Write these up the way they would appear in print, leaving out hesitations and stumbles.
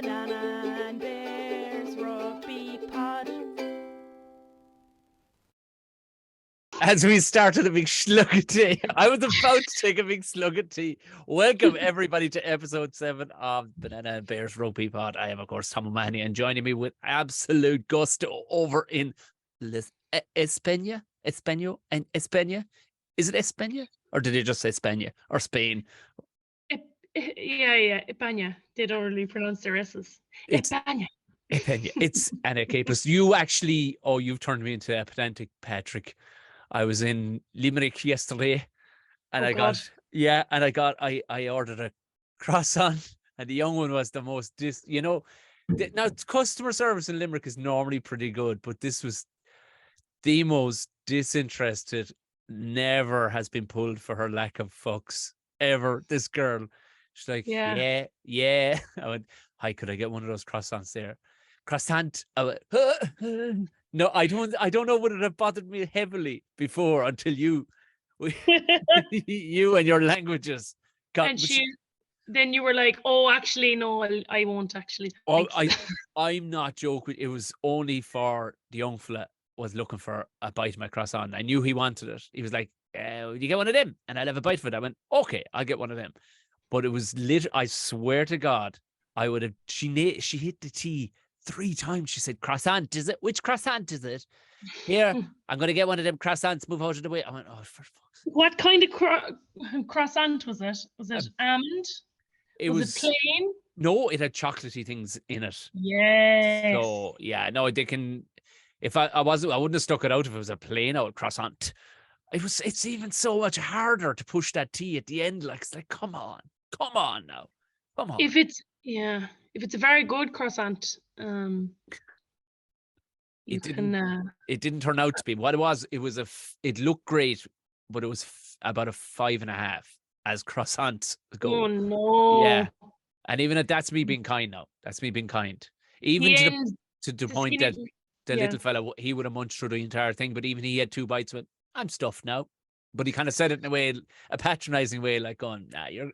Banana and Bears Rugby Pod. As we started a big slug of tea, I was about to take a big slug of tea. Welcome, everybody, to episode 7 of Banana and Bears Rugby Pod. I am, of course, Tom O'Mahony, and joining me with absolute gusto over in España? España? Is it España? Or did they just say España? Or Spain? Yeah, España. They don't really pronounce their S's. España. España. It's Anna Capers. You actually, you've turned me into a pedantic Patrick. I was in Limerick yesterday, and I ordered a croissant, and the young one was the most now customer service in Limerick is normally pretty good, but this was the most disinterested. Never has been pulled for her lack of fucks ever. This girl, she's like, yeah. I went, hi, could I get one of those croissants there? Croissant. I went, no, I don't know, would it have bothered me heavily before until you and your languages got. And then you were like, oh, actually, no, I won't actually. Oh, I'm not joking. It was only for the young fella was looking for a bite of my croissant. I knew he wanted it. He was like, you get one of them? And I'll have a bite of it. I went, okay, I'll get one of them. But it was I swear to God, I would have, she hit the T 3 times. She said, croissant, is it? Which croissant is it? Here, I'm going to get one of them croissants, move out of the way. I went, oh, for fuck's sake. What kind of croissant was it? Was it almond? Was it plain? No, it had chocolatey things in it. Yes. So, yeah, no, they can, if I wouldn't have stuck it out if it was a plain old croissant. It's even so much harder to push that T at the end. Like, it's like, come on now. Come on. If it's a very good croissant, it didn't turn out to be what it was. It looked great, but it was about a 5.5 as croissants go. Oh no! Yeah, and even that's me being kind now. That's me being kind. Even to the point that the little fella, he would have munched through the entire thing, but even he had 2 bites. Went, I'm stuffed now. But he kind of said it in a patronizing way, like going, nah, you're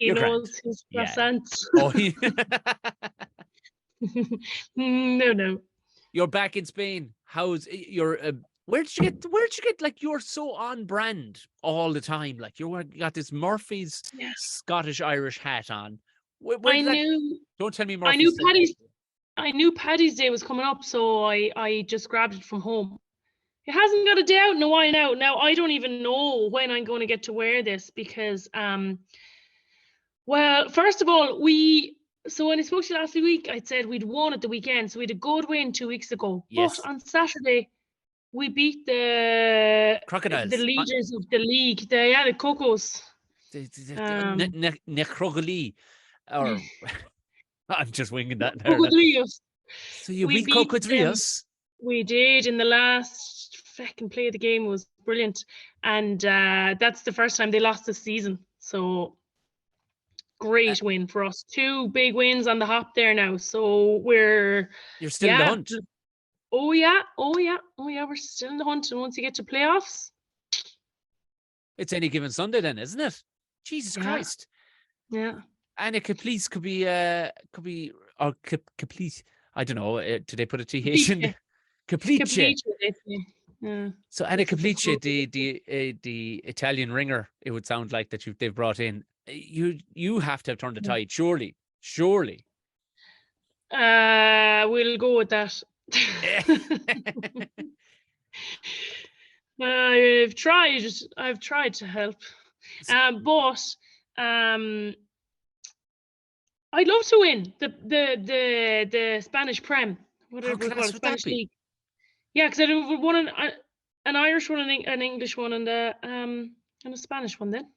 knows his croissants. No. You're back in Spain. How's your where'd you get like, you're so on brand all the time, like you got this Murphy's Scottish Irish hat on. Don't tell me Murphy's. I knew Paddy's Day was coming up, so I just grabbed it from home. It hasn't got a day out in a while now. Now, I don't even know when I'm going to get to wear this because, well, first of all, so when I spoke to you last week, I said we'd won at the weekend. So we had a good win 2 weeks ago. Yes. But on Saturday, we beat the Crocodiles, the leaders of the league. The Cocos. Necrogalee. Or I'm just winging that there. So you beat Cocodrios? We did in the last second play of the game. Was brilliant, and that's the first time they lost this season. So great win for us. 2 big wins on the hop there now. So you're still in the hunt. Oh yeah. We're still in the hunt, and once you get to playoffs, it's any given Sunday, then, isn't it? Jesus Christ. Yeah. And a Caplice could be or Caplice. I don't know. Did they put a TH in? Caplice. Yeah. So Anna Caplice, the Italian ringer, it would sound like that they've brought in. You have to have turned the tide, surely. We'll go with that. I've tried to help, but I'd love to win the Spanish Prem. Whatever it's called, Spanish League. Yeah, because I won an Irish one, an English one, and a Spanish one then.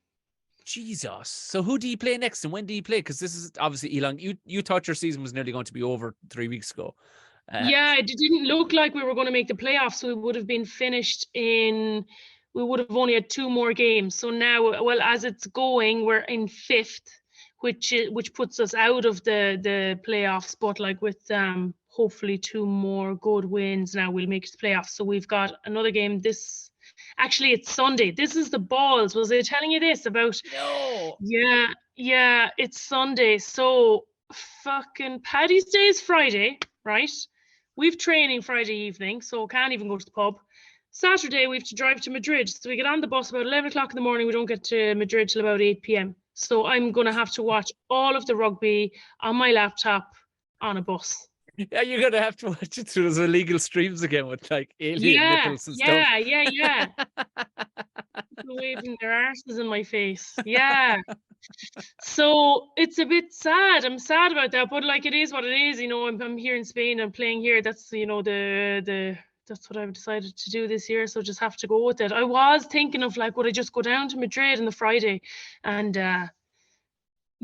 Jesus. So who do you play next, and when do you play? Because this is obviously Elon. You thought your season was nearly going to be over 3 weeks ago. It didn't look like we were going to make the playoffs, so we would have been finished we would have only had 2 more games. So now, well, as it's going, we're in 5th, which puts us out of the playoffs, but like with hopefully 2 more good wins, now we'll make the playoffs. So we've got another game actually it's Sunday. This is the balls. Was I telling you this about? No. Yeah, it's Sunday. So fucking Paddy's Day is Friday, right? We've training Friday evening, so can't even go to the pub. Saturday, we have to drive to Madrid. So we get on the bus about 11 o'clock in the morning. We don't get to Madrid till about 8 p.m. So I'm going to have to watch all of the rugby on my laptop on a bus. Yeah, you're going to have to watch it through those illegal streams again with like alien nipples and stuff. Yeah. Waving their arses in my face. Yeah. So it's a bit sad. I'm sad about that, but like it is what it is. You know, I'm here in Spain. I'm playing here. That's, you know, that's what I've decided to do this year. So just have to go with it. I was thinking of like, would I just go down to Madrid on the Friday and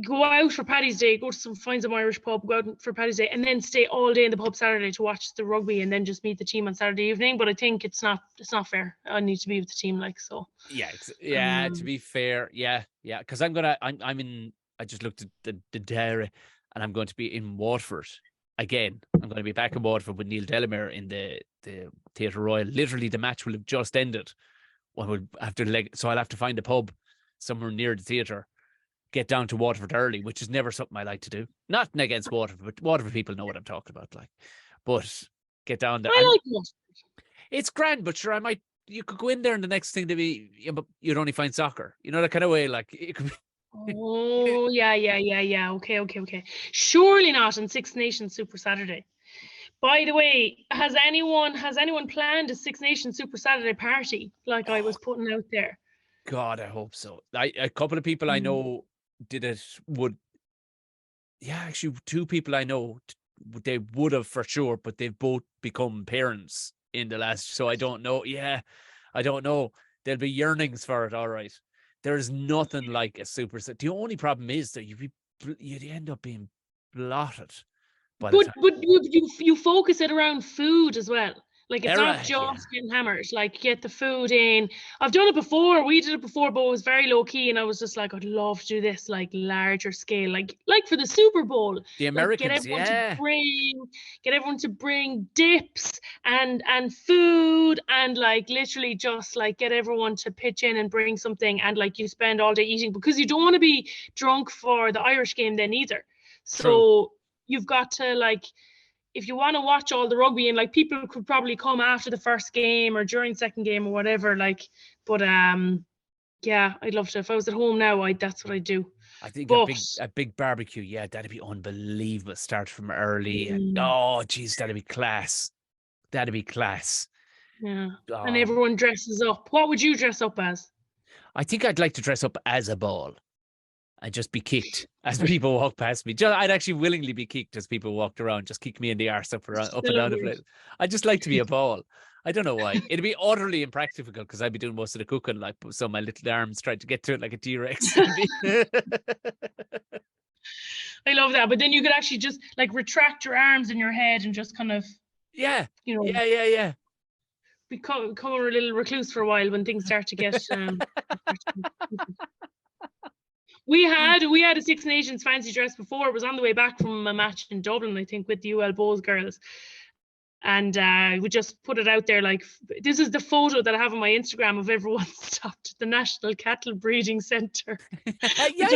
go out for Paddy's Day, find some Irish pub, go out for Paddy's Day, and then stay all day in the pub Saturday to watch the rugby, and then just meet the team on Saturday evening. But I think it's not fair. I need to be with the team, like, so. Yeah. To be fair, yeah. Because I just looked at the diary, and I'm going to be in Waterford again. I'm going to be back in Waterford with Neil Delamere in the Theatre Royal. Literally, the match will have just ended. So I'll have to find a pub somewhere near the theatre. Get down to Waterford early, which is never something I like to do. Nothing against Waterford, but Waterford people know what I'm talking about. Like, but get down there. I like Waterford. It's grand, but sure, you could go in there and the next thing to be, but you'd only find soccer. You know, that kind of way. Like, it could be. Oh, yeah. Okay. Surely not on Six Nations Super Saturday. By the way, has anyone planned a Six Nations Super Saturday party like I was putting out there? God, I hope so. A couple of people I know did it. Actually, two people I know, they would have for sure, but they've both become parents in the last. So I don't know. Yeah, I don't know. There'll be yearnings for it. All right. There is nothing like a super set. The only problem is that you'd end up being blotted. But you focus it around food as well. Like, it's not just getting hammered. Like, get the food in. I've done it before. We did it before, but it was very low key. And I was just like, I'd love to do this, like, larger scale, like for the Super Bowl. The Americans, like, get everyone to bring dips and food, and like literally just like get everyone to pitch in and bring something, and like you spend all day eating, because you don't want to be drunk for the Irish game then either. So True. You've got to, like, if you want to watch all the rugby, and like people could probably come after the first game or during second game or whatever, like, but yeah, I'd love to. If I was at home now, that's what I'd do. I think a big barbecue, yeah, that'd be unbelievable. Start from early, and that'd be class. That'd be class. Yeah, and everyone dresses up. What would you dress up as? I think I'd like to dress up as a ball. I'd just be kicked as people walk past me. I'd actually willingly be kicked as people walked around. Just kick me in the arse up and down the place. I'd just like to be a ball. I don't know why. It'd be utterly impractical because I'd be doing most of the cooking, like, so my little arms tried to get to it like a T-Rex. I love that. But then you could actually just like retract your arms in your head and just kind of, yeah, become a little recluse for a while when things start to get. We had a Six Nations fancy dress before. It was on the way back from a match in Dublin, I think, with the UL Bows girls. And we just put it out there. Like, this is the photo that I have on my Instagram of everyone stopped at the National Cattle Breeding Centre. Yeah.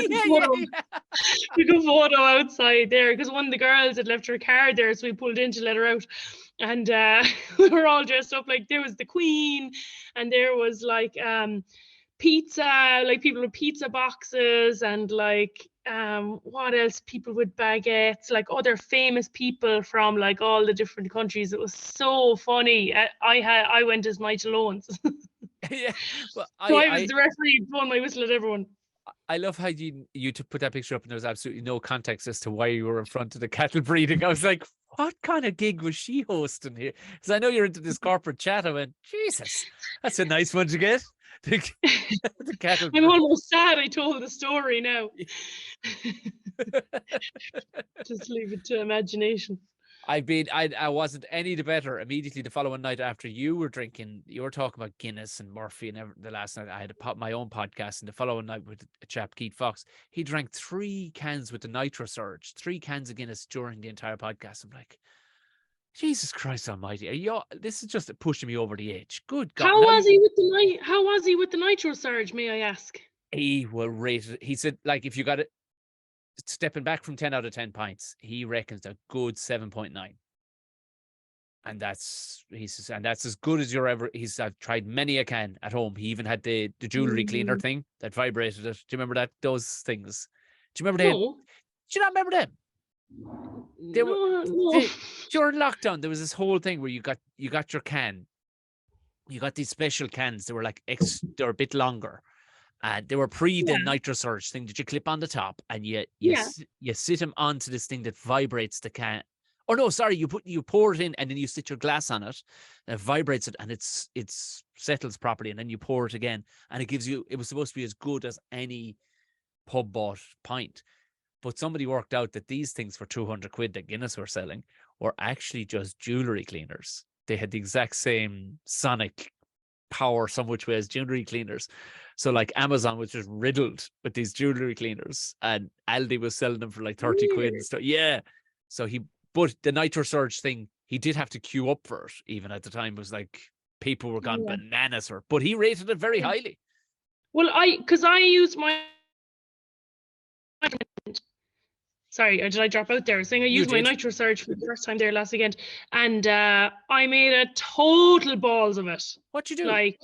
We took a photo outside there because one of the girls had left her card there, so we pulled in to let her out. And we were all dressed up. Like, there was the Queen, and there was like pizza, like people with pizza boxes, and like what else, people with baguettes, like other famous people from like all the different countries. It was so funny. I went as Nigel Owens. Yeah, well, I was the referee blowing my whistle at everyone. I love how you to put that picture up and there was absolutely no context as to why you were in front of the cattle breeding. I was like, what kind of gig was she hosting here? Because I know you're into this corporate chat. I went, Jesus, that's a nice one to get. The cattle. I'm almost sad I told the story now. Just leave it to imagination. I wasn't any the better immediately the following night after you were drinking. You were talking about Guinness and Murphy, and the last night I had my own podcast, and the following night with a chap, Keith Fox, he drank 3 cans with the Nitro Surge, 3 cans of Guinness during the entire podcast. I'm like, Jesus Christ Almighty! This is just pushing me over the edge. Good God! How was he with the Nitro Surge? May I ask? He will rate it. He said, like, if you got it, stepping back from 10 out of 10 pints, he reckons a good 7.9. And that's as good as you're ever. I've tried many a can at home. He even had the jewelry cleaner thing that vibrated it. Do you remember that? Those things. Do you remember them? No. Do you not remember them? They were No. during lockdown. There was this whole thing where you got your can. You got these special cans. They were like they're a bit longer. They were pre the nitro surge thing that you clip on the top, and you sit them onto this thing that vibrates the can. Oh no, sorry, you pour it in and then you sit your glass on it, and it vibrates it, and it settles properly, and then you pour it again, and it was supposed to be as good as any pub bought pint. But somebody worked out that these things for 200 quid that Guinness were selling were actually just jewelry cleaners. They had the exact same sonic power some which way as jewelry cleaners. So like Amazon was just riddled with these jewelry cleaners, and Aldi was selling them for like 30 quid and stuff. Yeah. So but the nitro surge thing, he did have to queue up for it even at the time. It was like people were gone bananas for it, but he rated it very highly. Well, because I used my sorry, did I drop out there? Saying I used my nitro surge for the first time there last weekend, and I made a total balls of it. What'd you do? Like,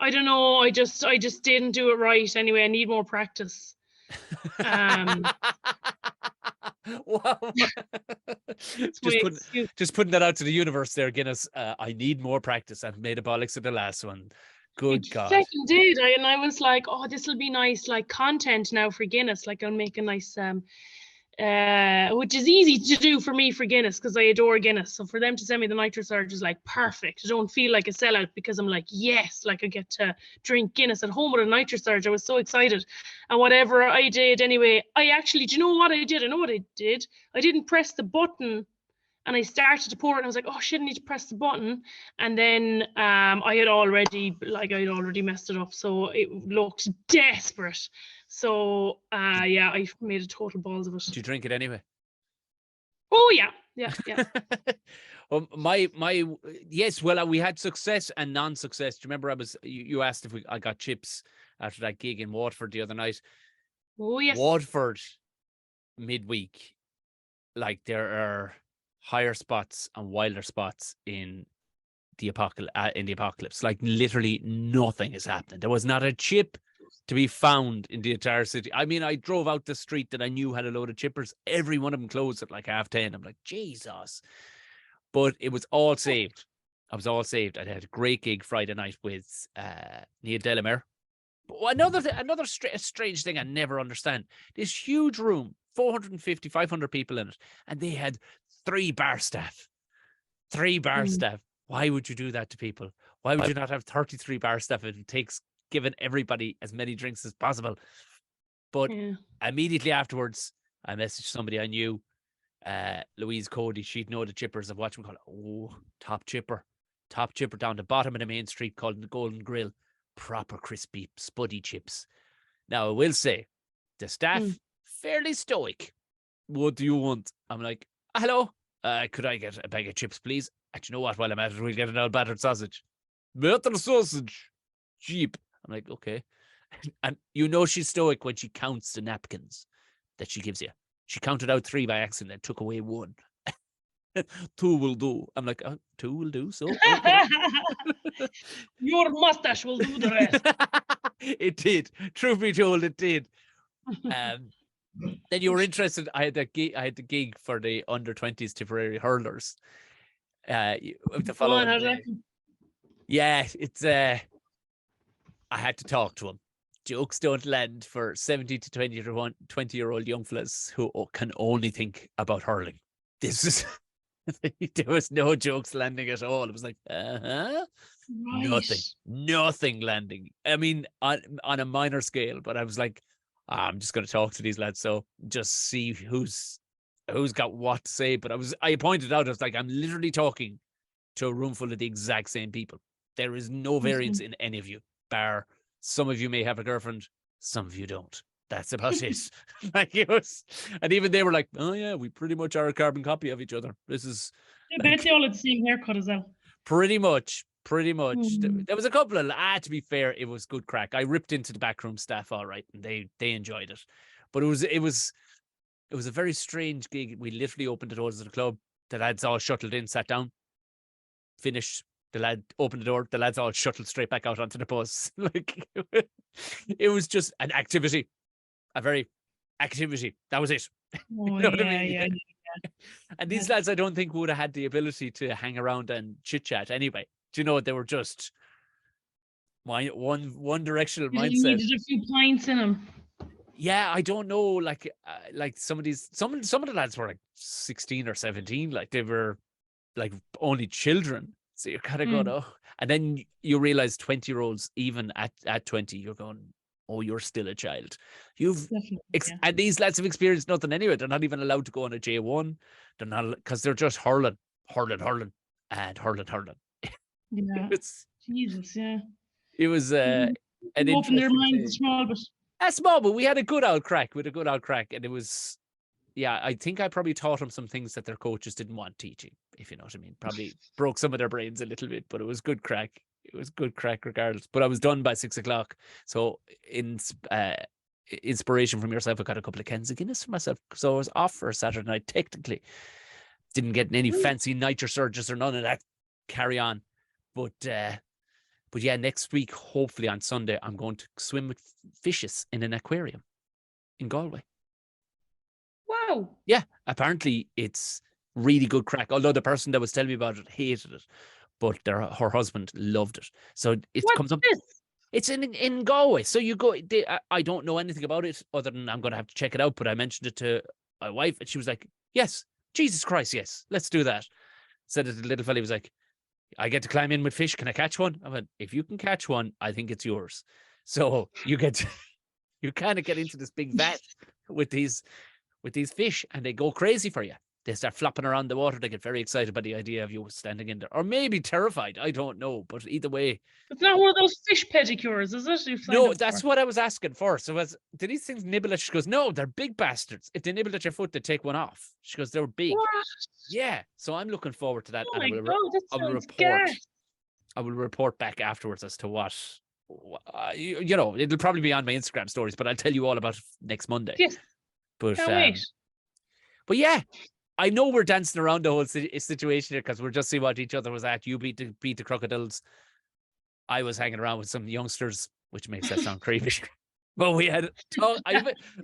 I don't know. I just didn't do it right. Anyway, I need more practice. Wow. just putting that out to the universe there, Guinness. I need more practice. I've made a bollocks of the last one. Good God. Second did. And I was like, oh, this will be nice, like content now for Guinness. Like I'll make a nice which is easy to do for me for Guinness because I adore Guinness. So for them to send me the nitro surge is like perfect. I don't feel like a sellout because I'm like, yes, like I get to drink Guinness at home with a nitro surge. I was so excited. And whatever I did anyway, do you know what I did? I know what I did. I didn't press the button, and I started to pour it, and I was like, oh shit, I need to press the button. And then I had already messed it up. So it looked desperate. So I made a total balls of it. Did you drink it anyway? Oh yeah. Well, yes. Well, we had success and non-success. Do you remember you asked if I got chips after that gig in Waterford the other night? Oh yes. Waterford midweek, like there are higher spots and wilder spots in the apocalypse. Like literally nothing is happening. There was not a chip to be found in the entire city. I mean, I drove out the street that I knew had a load of chippers. Every one of them closed at like 10:30. I'm like, Jesus. But it was all saved. I was all saved. I had a great gig Friday night with Neil Delamere. But another strange thing I never understand. This huge room, 450, 500 people in it, and they had 3 bar staff. 3 bar staff. Why would you do that to people? Why would you not have 33 bar staff if it takes giving everybody as many drinks as possible? But immediately afterwards, I messaged somebody I knew, Louise Cody. She'd know the chippers of whatchamacallit. Oh, top chipper down the bottom of the main street called the Golden Grill. Proper crispy spuddy chips. Now I will say, the staff fairly stoic. What do you want? I'm like, hello, could I get a bag of chips, please? And you know what? While I'm at it, we'll get an old battered sausage. Better sausage. Cheap. I'm like, okay. And you know she's stoic when she counts the napkins that she gives you. She counted out 3 by accident and took away 1. 2 will do. I'm like, oh, 2 will do. So okay. Your mustache will do the rest. It did. Truth be told, it did. Then you were interested. I had the gig for the under-20s Tipperary hurlers. The following day. Yeah, it's I had to talk to him. Jokes don't land for 17 to 20-year-old young fellas who can only think about hurling. This is there was no jokes landing at all. It was like, right. Nothing landing. I mean, on a minor scale, but I was like, I'm just going to talk to these lads, so just see who's got what to say. But I pointed out, I was like, I'm literally talking to a room full of the exact same people. There is no variance in any of you, bar some of you may have a girlfriend, some of you don't. That's about it. Like it was, and even they were like, "Oh yeah, we pretty much are a carbon copy of each other." This is. I bet they all had the same haircut as well. Pretty much. There was a couple of to be fair, it was good crack. I ripped into the backroom staff all right, and they enjoyed it. But it was It was a very strange gig. We literally opened the doors of the club. The lads all shuttled in, sat down, finished. The lad opened the door. The lads all shuttled straight back out onto the bus. Like, it was just an activity, a very activity. That was it. Oh, You know what I yeah, mean? yeah. And these lads, I don't think would have had the ability to hang around and chit chat anyway. Do you know, they were just one directional You mindset. needed a few pints in them. Yeah, I don't know. Like some of the lads were like 16 or 17. Like they were like only children. So you're kind of going, oh, and then you realize 20-year-olds, even at 20, you're going, oh, you're still a child. And these lads have experienced nothing anyway. They're not even allowed to go on a J1. They're not, because they're just hurling. Yeah. Jesus, yeah. It was an open their interesting minds small, but small, but we had a good old crack. And it was, yeah, I think I probably taught them some things that their coaches didn't want teaching, if you know what I mean. Probably broke some of their brains a little bit, but it was good crack. It was good crack regardless. But I was done by 6 o'clock. So in inspiration from yourself, I got a couple of cans of Guinness for myself. So I was off for a Saturday night. Technically, didn't get any fancy nitrosurges or none of that. Carry on. But yeah, next week, hopefully on Sunday, I'm going to swim with fishes in an aquarium in Galway. wow. Yeah, apparently it's really good crack. Although the person that was telling me about it hated it, but her husband loved it. So it comes up. It's in Galway. So you go. I don't know anything about it other than I'm going to have to check it out. But I mentioned it to my wife, and she was like, "Yes, Jesus Christ, yes, let's do that." Said it to the little fella. He was like, I get to climb in with fish. Can I catch one? I went, if you can catch one, I think it's yours. So you kind of get into this big vat with these fish, and they go crazy for you. They start flopping around the water. They get very excited by the idea of you standing in there, or maybe terrified. I don't know, but either way, it's not one of those fish pedicures, is it? No, that's what I was asking for. So do these things nibble at? She goes, no, they're big bastards. If they nibbled at your foot, they take one off. She goes, they're big. What? Yeah. So I'm looking forward to that. Oh And my God, that I will sounds report. gas. I will report back afterwards as to what. You know, it'll probably be on my Instagram stories, but I'll tell you all about it next Monday. Yes. But Can't wait. But yeah, I know we're dancing around the whole situation here because we're just seeing what each other was at. You beat the crocodiles. I was hanging around with some youngsters, which makes that sound creepy. But we had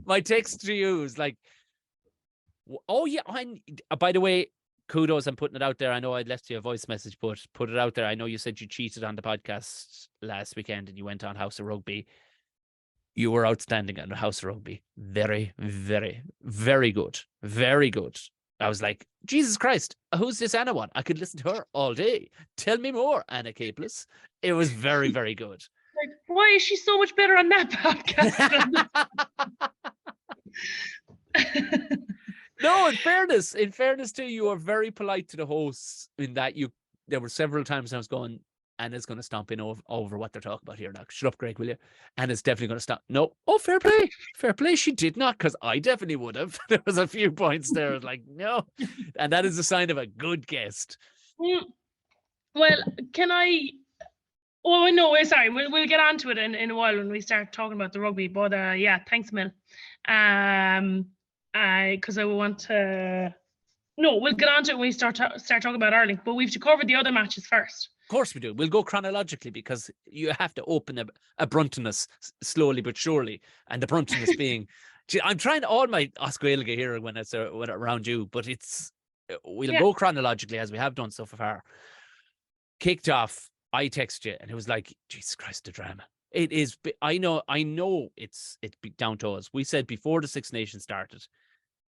my text to you was like, "Oh yeah, by the way, kudos. I'm putting it out there. I know I'd left you a voice message, but put it out there. I know you said you cheated on the podcast last weekend and you went on House of Rugby. You were outstanding on House of Rugby. Very, very, very good. Very good." I was like, Jesus Christ, who's this Anna one? I could listen to her all day. Tell me more, Anna Capeless. It was very, very good. Like, why is she so much better on that podcast? No, in fairness to you, you are very polite to the hosts in that there were several times I was going, Anna's going to stomp in over what they're talking about here now. Shut up, Greg, will you? Anna's definitely going to stop. No. Oh, fair play. Fair play. She did not, because I definitely would have. There was a few points there like, no. And that is a sign of a good guest. Well, can I... Oh, no, sorry. We'll get on to it in a while when we start talking about the rugby. But yeah, thanks, Mel. Because I want to... No, we'll get on to it when we start talking about Ireland. But we have to cover the other matches first. Of course we do. We'll go chronologically because you have to open a Bruntonus slowly but surely. And the Bruntonus being... I'm trying all my Osqueilga here when it's around you, but we'll go chronologically as we have done so far. Kicked off, I text you, and it was like, Jesus Christ, the drama. It is. I know. It's down to us. We said before the Six Nations started,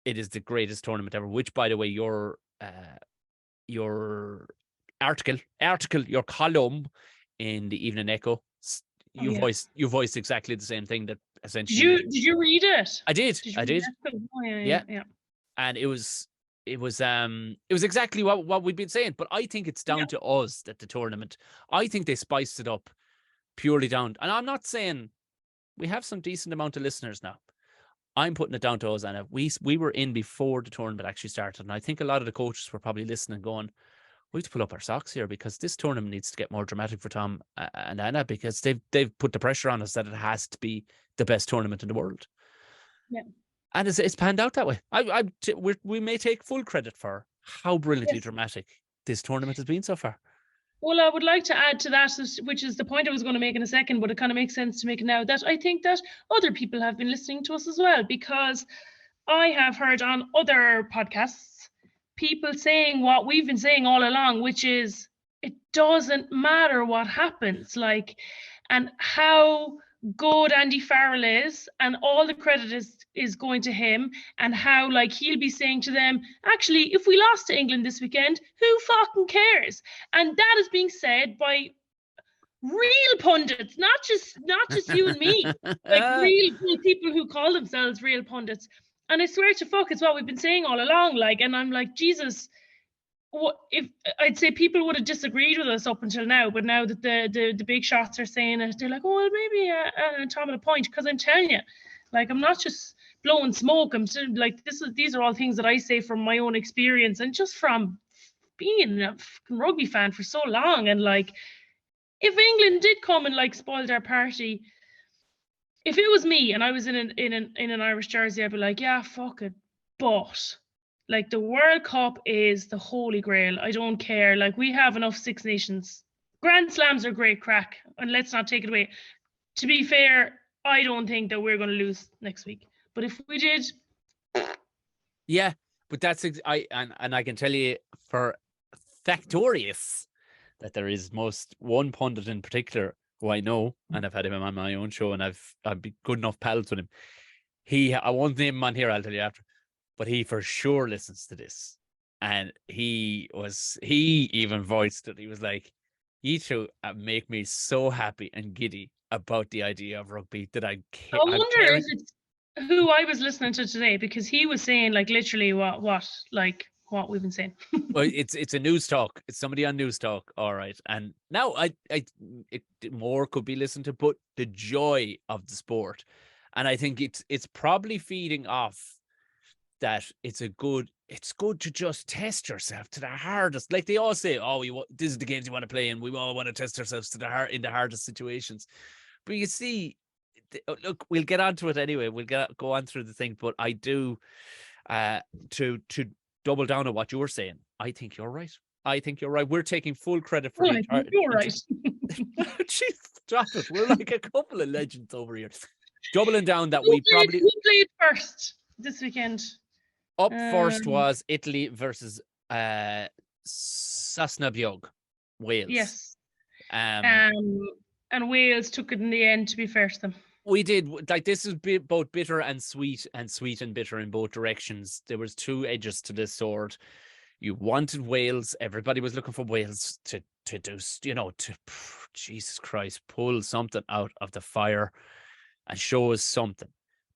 it is the greatest tournament ever. Which, by the way, your article, your column in the Evening Echo, you voiced exactly the same thing. That essentially. Did you read it? I did. I did. Oh, yeah. And it was exactly what we'd been saying. But I think it's down to us that the tournament. I think they spiced it up purely down. And I'm not saying we have some decent amount of listeners now. I'm putting it down to us, Anna. We were in before the tournament actually started, and I think a lot of the coaches were probably listening, going, "We have to pull up our socks here because this tournament needs to get more dramatic for Tom and Anna because they've put the pressure on us that it has to be the best tournament in the world." Yeah. And it's panned out that way. We may take full credit for how brilliantly dramatic this tournament has been so far. Well, I would like to add to that, which is the point I was going to make in a second, but it kind of makes sense to make it now, that I think that other people have been listening to us as well, because I have heard on other podcasts people saying what we've been saying all along, which is it doesn't matter what happens, like, and how good Andy Farrell is, and all the credit is going to him, and how, like, he'll be saying to them, actually, if we lost to England this weekend, who fucking cares? And that is being said by real pundits, not just you and me, like real people who call themselves real pundits. And I swear to fuck, it's what we've been saying all along. Like, and I'm like, Jesus, what if I'd say people would have disagreed with us up until now, but now that the big shots are saying it, they're like, oh, well, maybe Tom at a point, because I'm telling you, like, I'm not just blowing smoke. I'm still, like, these are all things that I say from my own experience and just from being a rugby fan for so long. And like, if England did come and like spoiled our party, if it was me and I was in an Irish jersey, I'd be like, yeah, fuck it. But like, the World Cup is the holy grail. I don't care. Like, we have enough Six Nations. Grand Slams are great crack, and let's not take it away. To be fair, I don't think that we're going to lose next week. But if we did, yeah, but that's I can tell you for factorious that there is one pundit in particular who I know, and I've had him on my own show, and I've been good enough pals with him. I won't name him on here, I'll tell you after, but he for sure listens to this. And he even voiced it. He was like, you two make me so happy and giddy about the idea of rugby that I wonder if it's who I was listening to today, because he was saying like literally what we've been saying. Well, it's a news talk. It's somebody on news talk. All right. And now more could be listened to, but the joy of the sport. And I think it's probably feeding off that it's good to just test yourself to the hardest. Like they all say, this is the games you want to play, and we all want to test ourselves in the hardest situations. But you see, look, we'll get onto it anyway. We'll go on through the thing, but I do to double down on what you were saying. I think you're right. We're taking full credit for it. You're right. Jeez, stop it. We're like a couple of legends over here. Doubling down that who played first this weekend? Up first was Italy versus Sasnabjog, Wales. Yes. And Wales took it in the end, to be fair to them. We did. Like, this is both bitter and sweet and bitter in both directions. There was two edges to this sword. You wanted Wales. Everybody was looking for Wales to do, Jesus Christ, pull something out of the fire and show us something.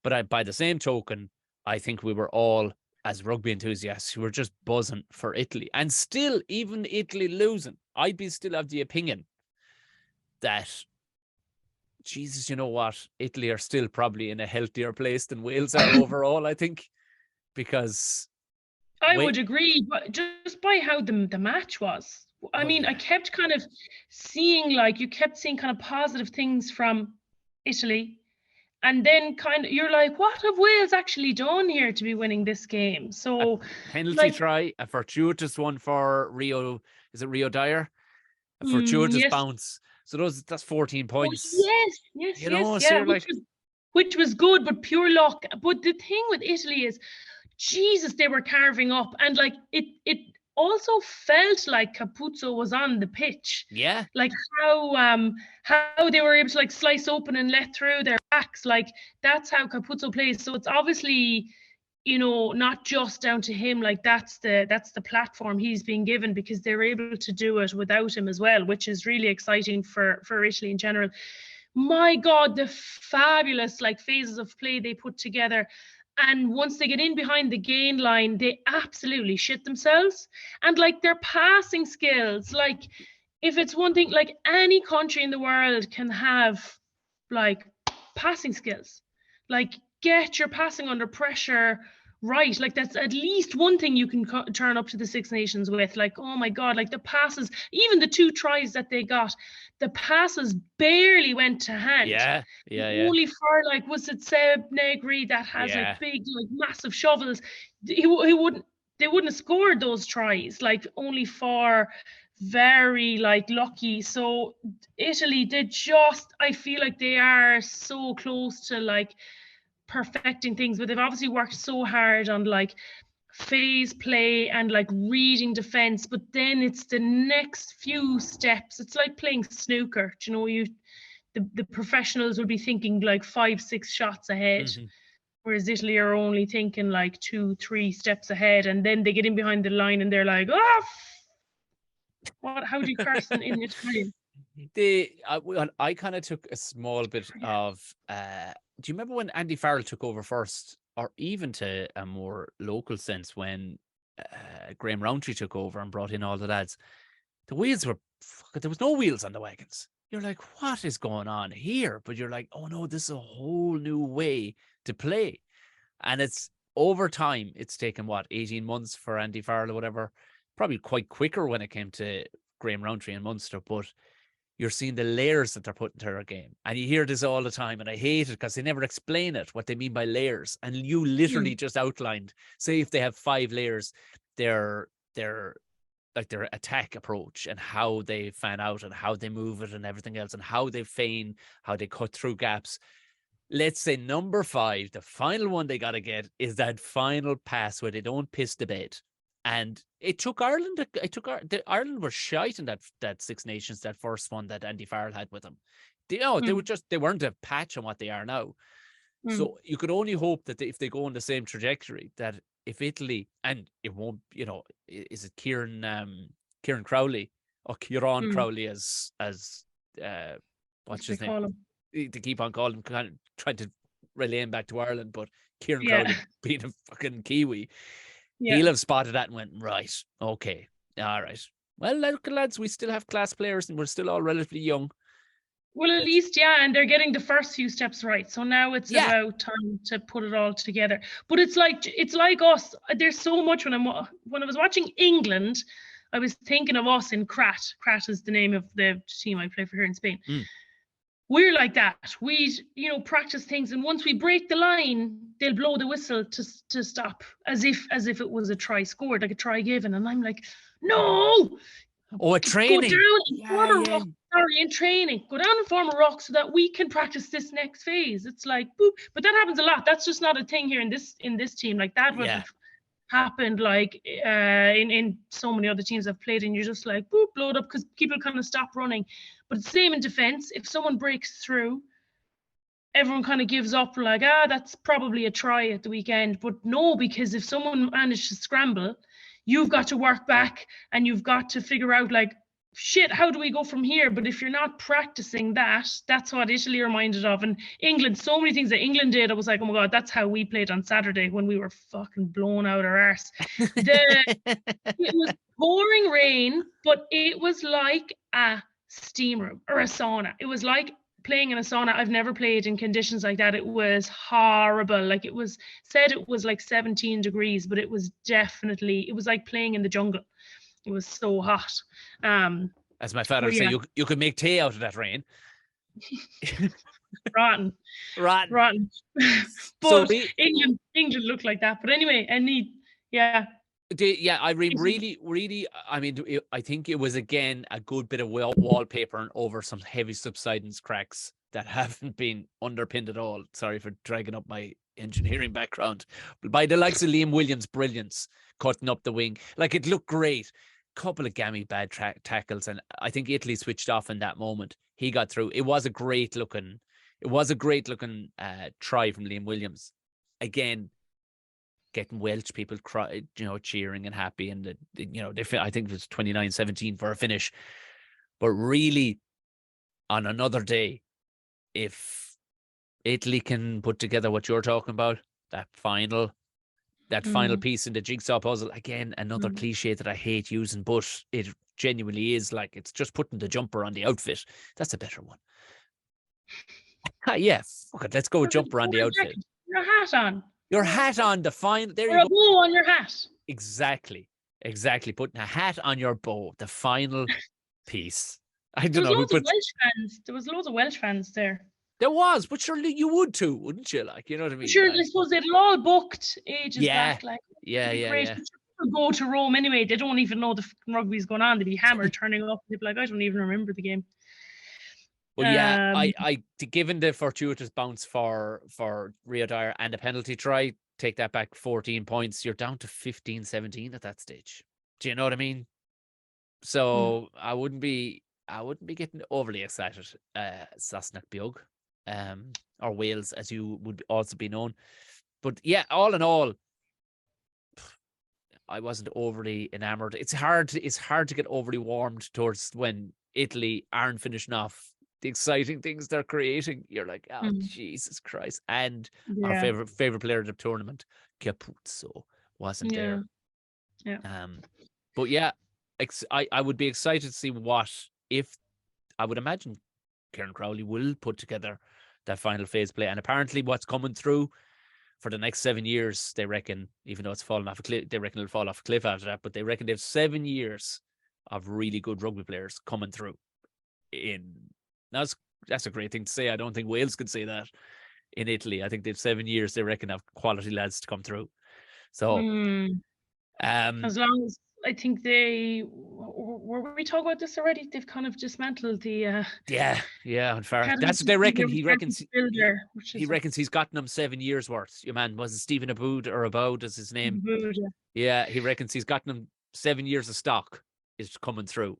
But by the same token, I think we were all, as rugby enthusiasts, who were just buzzing for Italy. And still, even Italy losing, I'd be still of the opinion that, Jesus, you know what? Italy are still probably in a healthier place than Wales are overall, I think, because I would agree, but just by how the match was. I mean, I kept kind of seeing, you kept seeing kind of positive things from Italy. And then you're like, what have Wales actually done here to be winning this game? So a penalty try, a fortuitous one for Rio. Is it Rio Dyer? A fortuitous bounce. So that's 14 points. Yes. Which was good, but pure luck. But the thing with Italy is, Jesus, they were carving up, and it also felt like Capuzzo was on the pitch. Yeah. Like how they were able to slice open and let through their backs. Like, that's how Capuzzo plays. So it's obviously, not just down to him. Like, that's the platform he's being given, because they're able to do it without him as well, which is really exciting for Italy in general. My God, the fabulous phases of play they put together. And once they get in behind the gain line, they absolutely shit themselves. And their passing skills, if it's one thing, any country in the world can have passing skills. Get your passing under pressure right. Like that's at least one thing you can turn up to the Six Nations with. Like, oh my God, like the passes, even the 2 tries that they got, the passes barely went to hand. Yeah. Only for like, was it Seb Negri that has like big, like massive shovels? They wouldn't have scored those tries. Like only for very like lucky. So Italy did just, I feel like they are so close to like perfecting things, but they've obviously worked so hard on like phase play and like reading defense, but then it's the next few steps. It's like playing snooker. Do you know, the professionals will be thinking like 5-6 shots ahead, whereas Italy are only thinking like 2-3 steps ahead, and then they get in behind the line and they're like, oh, how do you curse in Italian? I kind of took a small bit of do you remember when Andy Farrell took over first, or even to a more local sense when Graham Rowntree took over and brought in all the lads? The wheels were there was no wheels on the wagons. You're like, what is going on here? But you're like, oh no, this is a whole new way to play. And it's over time, it's taken 18 months for Andy Farrell or whatever, probably quite quicker when it came to Graham Rowntree and Munster, but you're seeing the layers that they're putting to their game. And you hear this all the time, and I hate it because they never explain it, what they mean by layers. And you literally just outlined, say if they have 5 layers, their attack approach and how they fan out and how they move it and everything else and how they feign, how they cut through gaps. Let's say number 5, the final one they got to get is that final pass where they don't piss the bed. And it took Ireland. Ireland were shite in that Six Nations, that first one that Andy Farrell had with them. They weren't a patch on what they are now. So you could only hope that if they go on the same trajectory, that if Italy, and it won't, is it Kieran Crowley or Kieran Crowley as what's his name? They keep on calling him, kind of trying to relay him back to Ireland, but Kieran Crowley being a fucking Kiwi. Yeah. He'll have spotted that and went, right, okay, all right. Well, look, lads, we still have class players and we're still all relatively young. Well, at least, and they're getting the first few steps right. So now it's about time to put it all together. But it's like us. There's so much when I was watching England, I was thinking of us in Crat. Crat is the name of the team I play for here in Spain. We're like that. We, practice things, and once we break the line, they'll blow the whistle to stop, as if it was a try scored, like a try given. And I'm like, no. Oh, a training. Go down and form a rock. Sorry, in training. Go down and form a rock so that we can practice this next phase. It's like, boop. But that happens a lot. That's just not a thing here in this team. Like that would have happened like in so many other teams I've played, and you're just like, boop, blow it up, because people kind of stop running. But it's the same in defense. If someone breaks through, everyone kind of gives up, like, that's probably a try at the weekend. But no, because if someone managed to scramble, you've got to work back and you've got to figure out, like, shit, how do we go from here? But if you're not practicing that, that's what Italy reminded of. And England, so many things that England did, I was like, oh my God, that's how we played on Saturday when we were fucking blown out our arse. It was pouring rain, but it was like a steam room or a sauna. It was like playing in a sauna. I've never played in conditions like that. It was horrible. Like, it was said it was like 17 degrees, but it was like playing in the jungle. It was so hot. As my father would say, you could make tea out of that rain. Rotten. But so England looked like that. But anyway, I really, I mean, I think it was, again, a good bit of wallpapering over some heavy subsidence cracks that haven't been underpinned at all. Sorry for dragging up my engineering background. But by the likes of Liam Williams' brilliance, cutting up the wing. Like, it looked great. Couple of gammy bad tackles, and I think Italy switched off in that moment. He got through. It was a great looking try from Liam Williams. Again, getting Welsh people cheering and happy, and I think it was 29-17 for a finish. But really, on another day, if Italy can put together what you're talking about, that final piece in the jigsaw puzzle, again, another cliche that I hate using, but it genuinely is, like, it's just putting the jumper on the outfit. That's a better one. Fuck it, let's go with jumper on the outfit. Your hat on. Your hat on the final. There Or you a go. bow on your hat. Exactly. Putting a hat on your bow, the final piece. I There don't was know who loads of put. Welsh fans. There was loads of Welsh fans there. There was, but surely you would too, wouldn't you? Like, you know what I mean? Sure, Like, I suppose they'd all booked ages yeah, back. Like, yeah, it'd be yeah, great. yeah. But people go to Rome anyway. They don't even know the fucking rugby's going on. They'd be hammered turning up. They'd be like, I don't even remember the game. But yeah, Um, given the fortuitous bounce for Rio Dyer and a penalty try, take that back 14 points. You're down to 15, 17 at that stage. Do you know what I mean? So I wouldn't be getting overly excited. Sasnak Biog, or Wales, as you would also be known. But yeah, all in all, I wasn't overly enamored. It's hard to get overly warmed towards when Italy aren't finishing off the exciting things they're creating. You're like, oh Jesus Christ! And our yeah, favorite player of the tournament, Capuzzo, wasn't there. yeah. But yeah, I would be excited to see what if. I would imagine Kieran Crowley will put together that final phase play, and apparently what's coming through for the next 7 years, they reckon, even though it's fallen off a cliff, they reckon it'll fall off a cliff after that, but they reckon they have 7 years of really good rugby players coming through. That's a great thing to say. I don't think Wales could say that in Italy. I think they've 7 years, they reckon, of quality lads to come through. So, as long as I think were we talking about this already? They've kind of dismantled the yeah, unfair. academy That's what they reckon. system. He reckons Builder, he reckons he's gotten them 7 years worth. Your man, was it Stephen Aboud or Aboud is his name? Yeah, he reckons he's gotten them 7 years of stock is coming through.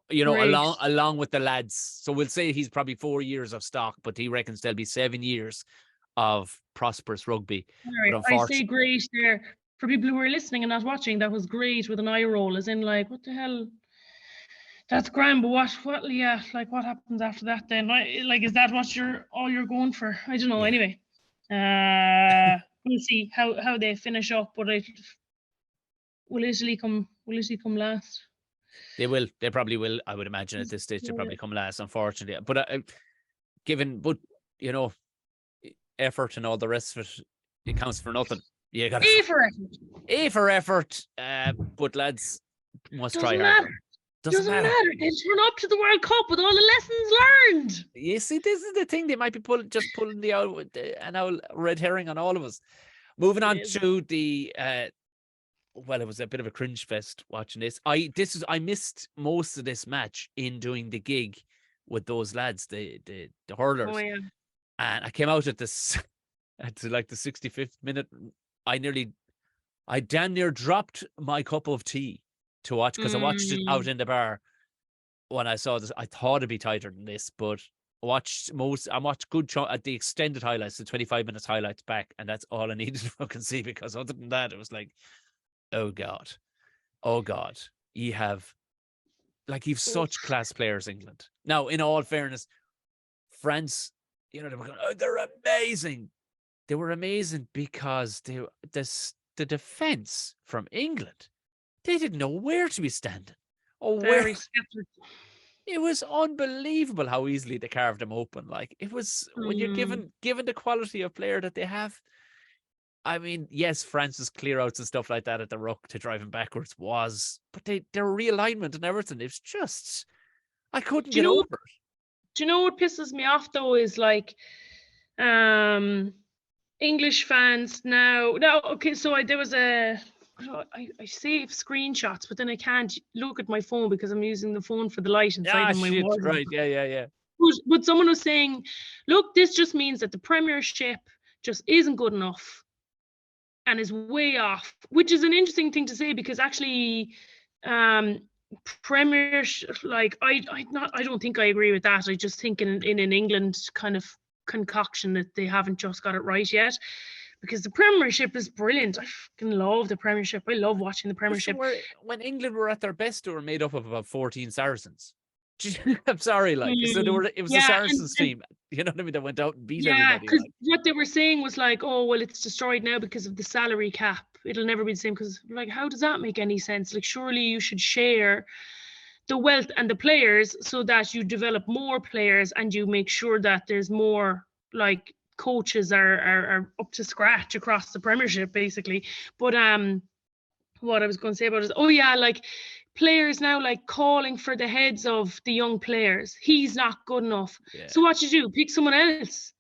You know, Great. along with the lads. So we'll say he's probably 4 years of stock, but he reckons there'll be 7 years of prosperous rugby. Right. I say great there. For people who are listening and not watching, that was great with an eye roll, as in like, what the hell? That's grand, but what? Yeah, like what happens after that then? Like, is that what you're going for? I don't know. Yeah. Anyway, we'll see how they finish up. But will Italy come last? They will. They probably will. I would imagine at this stage they'll probably come last, unfortunately. But you know, effort and all the rest of it counts for nothing. You got A for effort. But lads must try harder. Doesn't matter. They turn up to the World Cup with all the lessons learned. You see, this is the thing. They might be pulling the an old red herring on all of us. Moving on to the well, it was a bit of a cringe fest watching this. I missed most of this match in doing the gig with those lads, the hurlers. Oh, yeah. And I came out at like the 65th minute. I damn near dropped my cup of tea to watch, because I watched it out in the bar when I saw this. I thought it'd be tighter than this, but I watched good chunk at the extended highlights, the 25 minutes highlights back, and that's all I needed to fucking see, because other than that, it was like, oh God, you've such class players, England. Now, in all fairness, France, they were going, oh, they're amazing. They were amazing because the defense from England, they didn't know where to be standing. It was unbelievable how easily they carved them open. Like, it was, when you're given the quality of player that they have. I mean, yes, France's clear outs and stuff like that at the ruck to drive him backwards but their realignment and everything, it's just, I couldn't get over it. Do you know what pisses me off though is like, English fans now. Okay, so there was I save screenshots, but then I can't look at my phone because I'm using the phone for the light inside of my wardrobe. Right, yeah. But someone was saying, look, this just means that the Premiership just isn't good enough and is way off, which is an interesting thing to say, because actually, Premiership, like I don't think I agree with that. I just think in an England kind of concoction that they haven't just got it right yet, because the Premiership is brilliant. I fucking love the Premiership. I love watching the Premiership. When England were at their best, they were made up of about 14 Saracens. I'm sorry, like, so it was the Saracens team, you know what I mean, that went out and beat everybody. Because what they were saying was like, oh, well, it's destroyed now because of the salary cap. It'll never be the same, because like, how does that make any sense? Like, surely you should share the wealth and the players so that you develop more players and you make sure that there's more like coaches are up to scratch across the Premiership, basically. But what I was going to say about it is, oh yeah, like players now like calling for the heads of the young players. He's not good enough. Yeah. So what you do? Pick someone else.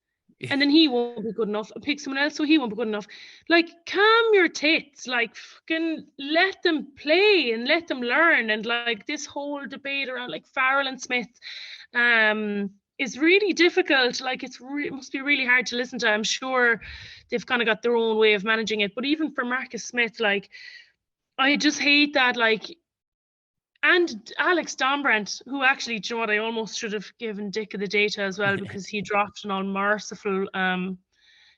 And then he won't be good enough. Pick someone else, so he won't be good enough. Like, calm your tits. Like, fucking let them play and let them learn. And like this whole debate around like Farrell and Smith, is really difficult. Like, it must be really hard to listen to. I'm sure they've kind of got their own way of managing it. But even for Marcus Smith, like, I just hate that. Like, and Alex Dombrandt, who actually, do you know what, I almost should have given Dick of the data as well, because he dropped an unmerciful,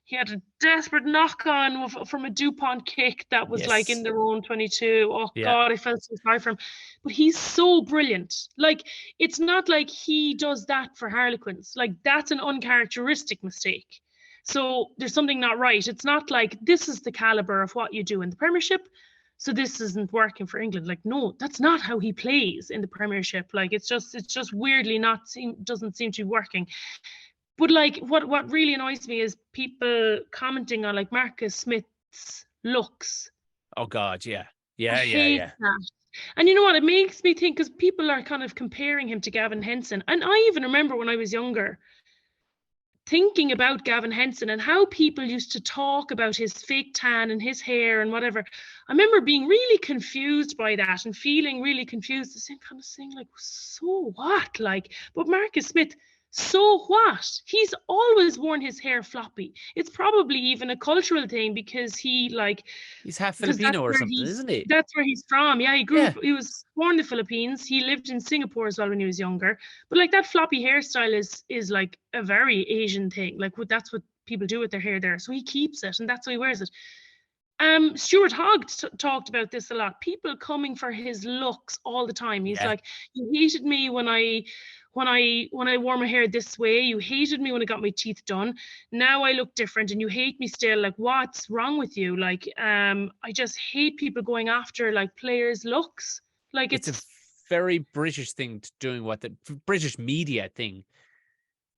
he had a desperate knock on from a DuPont kick that was like in their own 22. Oh God, I felt so sorry for him. But he's so brilliant. Like, it's not like he does that for Harlequins. Like, that's an uncharacteristic mistake. So there's something not right. It's not like this is the caliber of what you do in the Premiership, so this isn't working for England. Like, no, that's not how he plays in the Premiership. Like, it's just weirdly doesn't seem to be working. But like, what really annoys me is people commenting on like Marcus Smith's looks. Oh God, yeah. I hate that. And you know what? It makes me think, because people are kind of comparing him to Gavin Henson. And I even remember when I was younger, thinking about Gavin Henson and how people used to talk about his fake tan and his hair and whatever. I remember being really confused by that and feeling really confused, the same kind of thing, like, so what? Like, but Marcus Smith, so what? He's always worn his hair floppy. It's probably even a cultural thing, because he's half Filipino or something, isn't he? That's where he's from. Yeah, he was born in the Philippines. He lived in Singapore as well when he was younger. But like, that floppy hairstyle is like a very Asian thing. Like, that's what people do with their hair there. So he keeps it, and that's why he wears it. Stuart Hogg talked about this a lot. People coming for his looks all the time. He's like, you hated me when I wore my hair this way. You hated me when I got my teeth done. Now I look different, and you hate me still. Like, what's wrong with you? Like, I just hate people going after like players' looks. Like, it's a very British thing to doing, what the British media thing,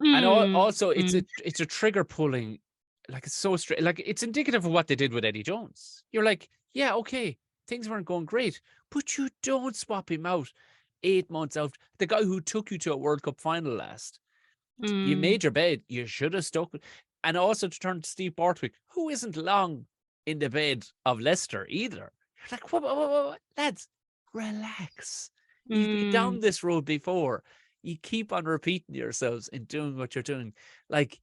and also it's a trigger pulling. Like, it's so straight. Like, it's indicative of what they did with Eddie Jones. You're like, yeah, okay, things weren't going great, but you don't swap him out 8 months out. The guy who took you to a World Cup final last. You made your bed. You should have stuck. And also, to turn to Steve Borthwick, who isn't long in the bed of Leicester either. You're like, what? Lads, relax. You've been down this road before. You keep on repeating yourselves and doing what you're doing. Like,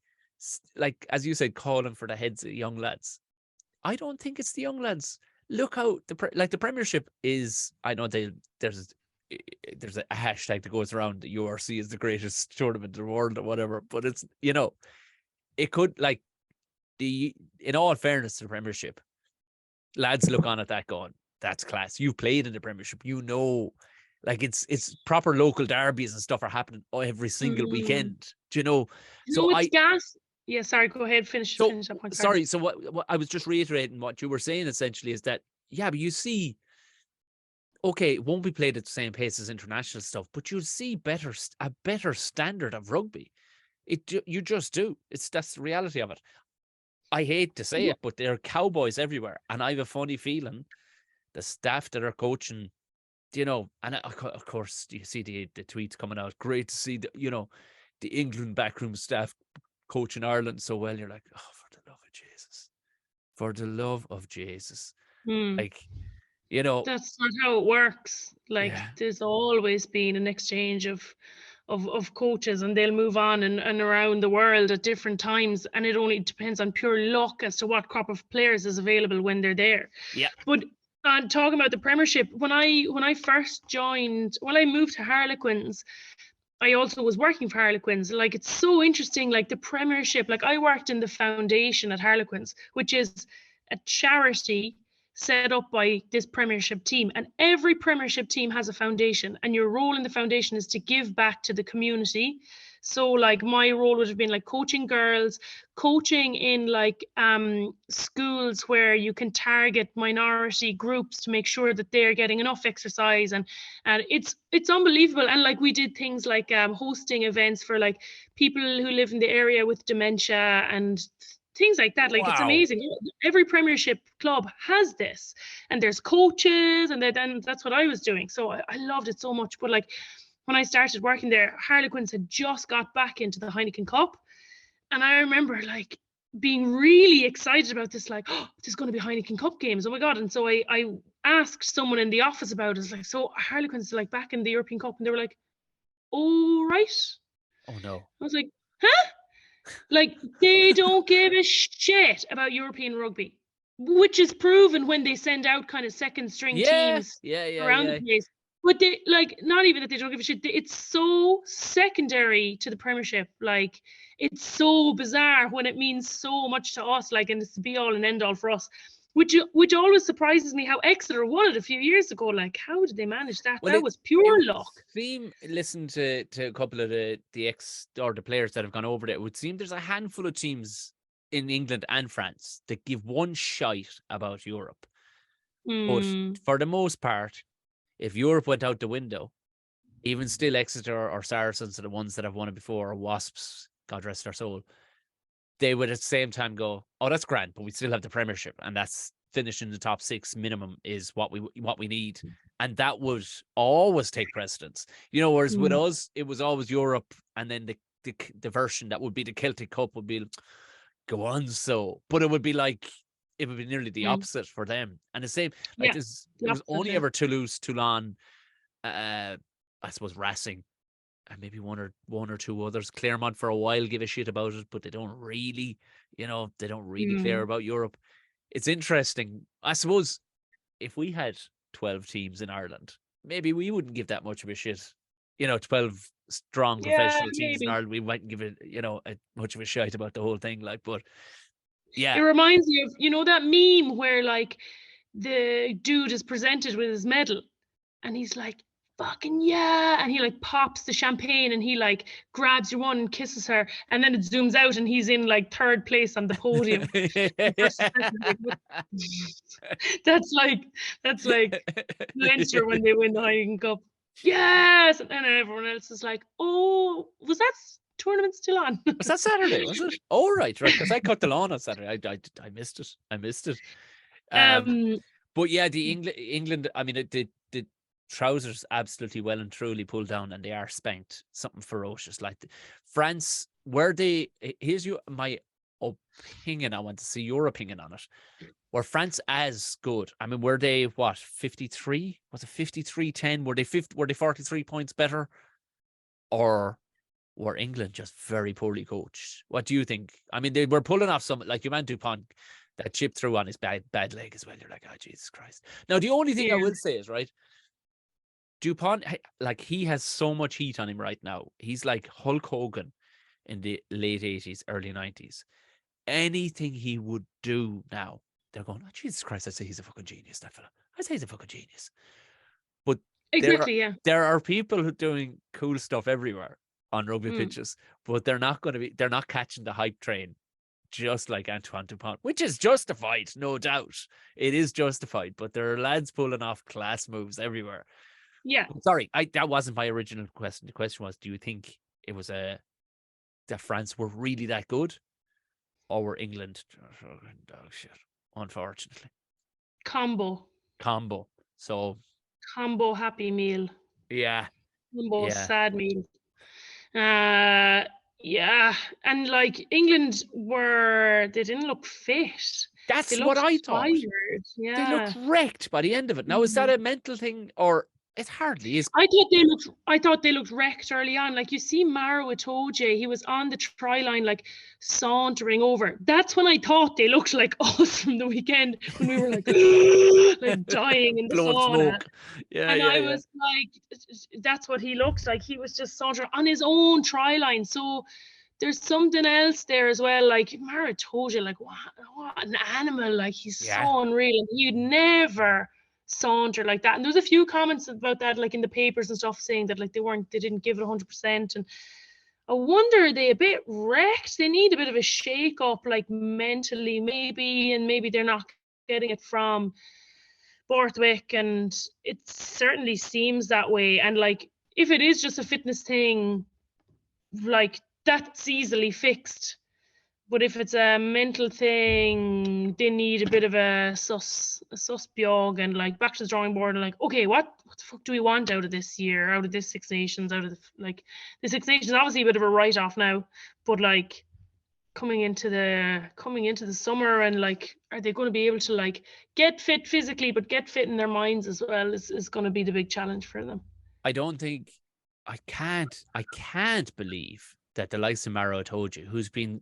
as you said, calling for the heads of the young lads. I don't think it's the young lads. Look how the Premiership is. I know there's a hashtag that goes around that URC is the greatest tournament in the world or whatever. But it's, it could, like, in all fairness to the Premiership, lads look on at that going, that's class. You've played in the Premiership, like, it's proper local derbies and stuff are happening every single weekend. Do you know? It's gas. Yeah, sorry, go ahead, finish that point. Sorry, so what I was just reiterating what you were saying essentially is that, but you see, okay, it won't be played at the same pace as international stuff, but you'll see a better standard of rugby. You just do. That's the reality of it. I hate to say it, but there are cowboys everywhere, and I have a funny feeling the staff that are coaching, and of course you see the tweets coming out. Great to see the England backroom staff coaching Ireland so well. You're like, oh, for the love of Jesus, like, that's not how it works. Like, there's always been an exchange of coaches, and they'll move on and around the world at different times, and it only depends on pure luck as to what crop of players is available when they're there. But talking about the Premiership, when I first joined, I moved to Harlequins, I also was working for Harlequins. Like, it's so interesting, like the Premiership, like I worked in the foundation at Harlequins, which is a charity set up by this Premiership team, and every Premiership team has a foundation, and your role in the foundation is to give back to the community. So like my role would have been like coaching girls, coaching in like schools where you can target minority groups to make sure that they're getting enough exercise, and it's unbelievable. And like we did things like hosting events for like people who live in the area with dementia and things like that. Like it's Wow. amazing. Every Premiership club has this, and there's coaches, and then that's what I was doing. So I loved it so much. But like when I started working there, Harlequins had just got back into the Heineken Cup, and I remember like being really excited about this, like, oh, there's going to be Heineken Cup games. Oh my God. And so I asked someone in the office about it. It's like, so Harlequins like back in the European Cup, and they were like, oh, right. Oh no. I was like, huh? Like, they don't give a shit about European rugby, which is proven when they send out kind of second string teams around the place. But they, like, not even that they don't give a shit. It's so secondary to the Premiership. Like, it's so bizarre when it means so much to us. Like, and it's the be all and end all for us. Which always surprises me how Exeter won it a few years ago. Like, how did they manage that? Well, that was pure luck. Listen to a couple of the the players that have gone over there. It would seem there's a handful of teams in England and France that give one shite about Europe. But for the most part, if Europe went out the window, even still Exeter or Saracens are the ones that have won it before, or Wasps, God rest their soul, they would at the same time go, oh, that's grand, but we still have the Premiership, and that's finishing the top 6 minimum is what we need. And that would always take precedence. You know, whereas with us, it was always Europe, and then the version that would be the Celtic Cup would be, go on, so. But it would be like, it would be nearly the opposite for them. And the same, like it was only ever Toulouse, Toulon, I suppose Racing, and maybe one or two others. Claremont for a while give a shit about it, but they don't really, care about Europe. It's interesting. I suppose if we had 12 teams in Ireland, maybe we wouldn't give that much of a shit. 12 strong professional teams in Ireland, we mightn't give it, much of a shit about the whole thing. Like, but yeah. It reminds me of, that meme where like the dude is presented with his medal and he's like, fucking yeah, and he like pops the champagne and he like grabs your one and kisses her, and then it zooms out and he's in like 3rd place on the podium. that's like Leinster when they win the Heineken Cup. Yes, and then everyone else is like, oh, was that tournament still on? Was that Saturday? Was it? Oh, right, because I cut the lawn on Saturday. I missed it. But yeah, the England. I mean, the trousers absolutely well and truly pulled down, and they are spanked something ferocious. Like France, here's my opinion. I want to see your opinion on it. Were France as good? I mean, were they 53? Was it 53-10? Were they 43 points better, or were England just very poorly coached? What do you think? I mean, they were pulling off some, like Yoman Dupont, that chip through on his bad leg as well. You're like, oh, Jesus Christ. Now, the only thing I will say is, right, Dupont, like, he has so much heat on him right now. He's like Hulk Hogan in the late 80s, early 90s. Anything he would do now, they're going, oh, Jesus Christ, I'd say he's a fucking genius, that fella. I'd say he's a fucking genius. But exactly, there are people who are doing cool stuff everywhere on rugby pitches, but they're not catching the hype train just like Antoine Dupont, which is justified, no doubt. It is justified, but there are lads pulling off class moves everywhere. Yeah. Sorry, that wasn't my original question. The question was, do you think it was that France were really that good, or were England dog shit? Unfortunately, combo. So combo happy meal. Yeah. Combo sad meal. Yeah, and like England they didn't look fit. That's what I thought. Tired. Yeah, they looked wrecked by the end of it. Now, is that a mental thing, or it hardly is? I thought they looked wrecked early on. Like, you see Maro Itoje, he was on the try line, like sauntering over. That's when I thought they looked like us from the weekend, when we were like, like dying in the sauna. Smoke. I was like, that's what he looks like. He was just sauntering on his own try line. So there's something else there as well. Like, Maro Itoje, like, what an animal. Like, he's so unreal. And you'd never saunter like that. And there was a few comments about that, like in the papers and stuff, saying that like they didn't give it 100%. And I wonder, are they a bit wrecked? They need a bit of a shake up, like mentally, maybe, and maybe they're not getting it from Borthwick, and it certainly seems that way. And like, if it is just a fitness thing, like that's easily fixed. But if it's a mental thing, they need a bit of a sus biog, and like back to the drawing board and like, okay, what the fuck do we want out of this year, out of this Six Nations, out of the Six Nations? Obviously a bit of a write off now, but like coming into the summer, and like, are they going to be able to like get fit physically but get fit in their minds as well is going to be the big challenge for them. I don't think I can't believe that the likes of Maro Itoje, who's been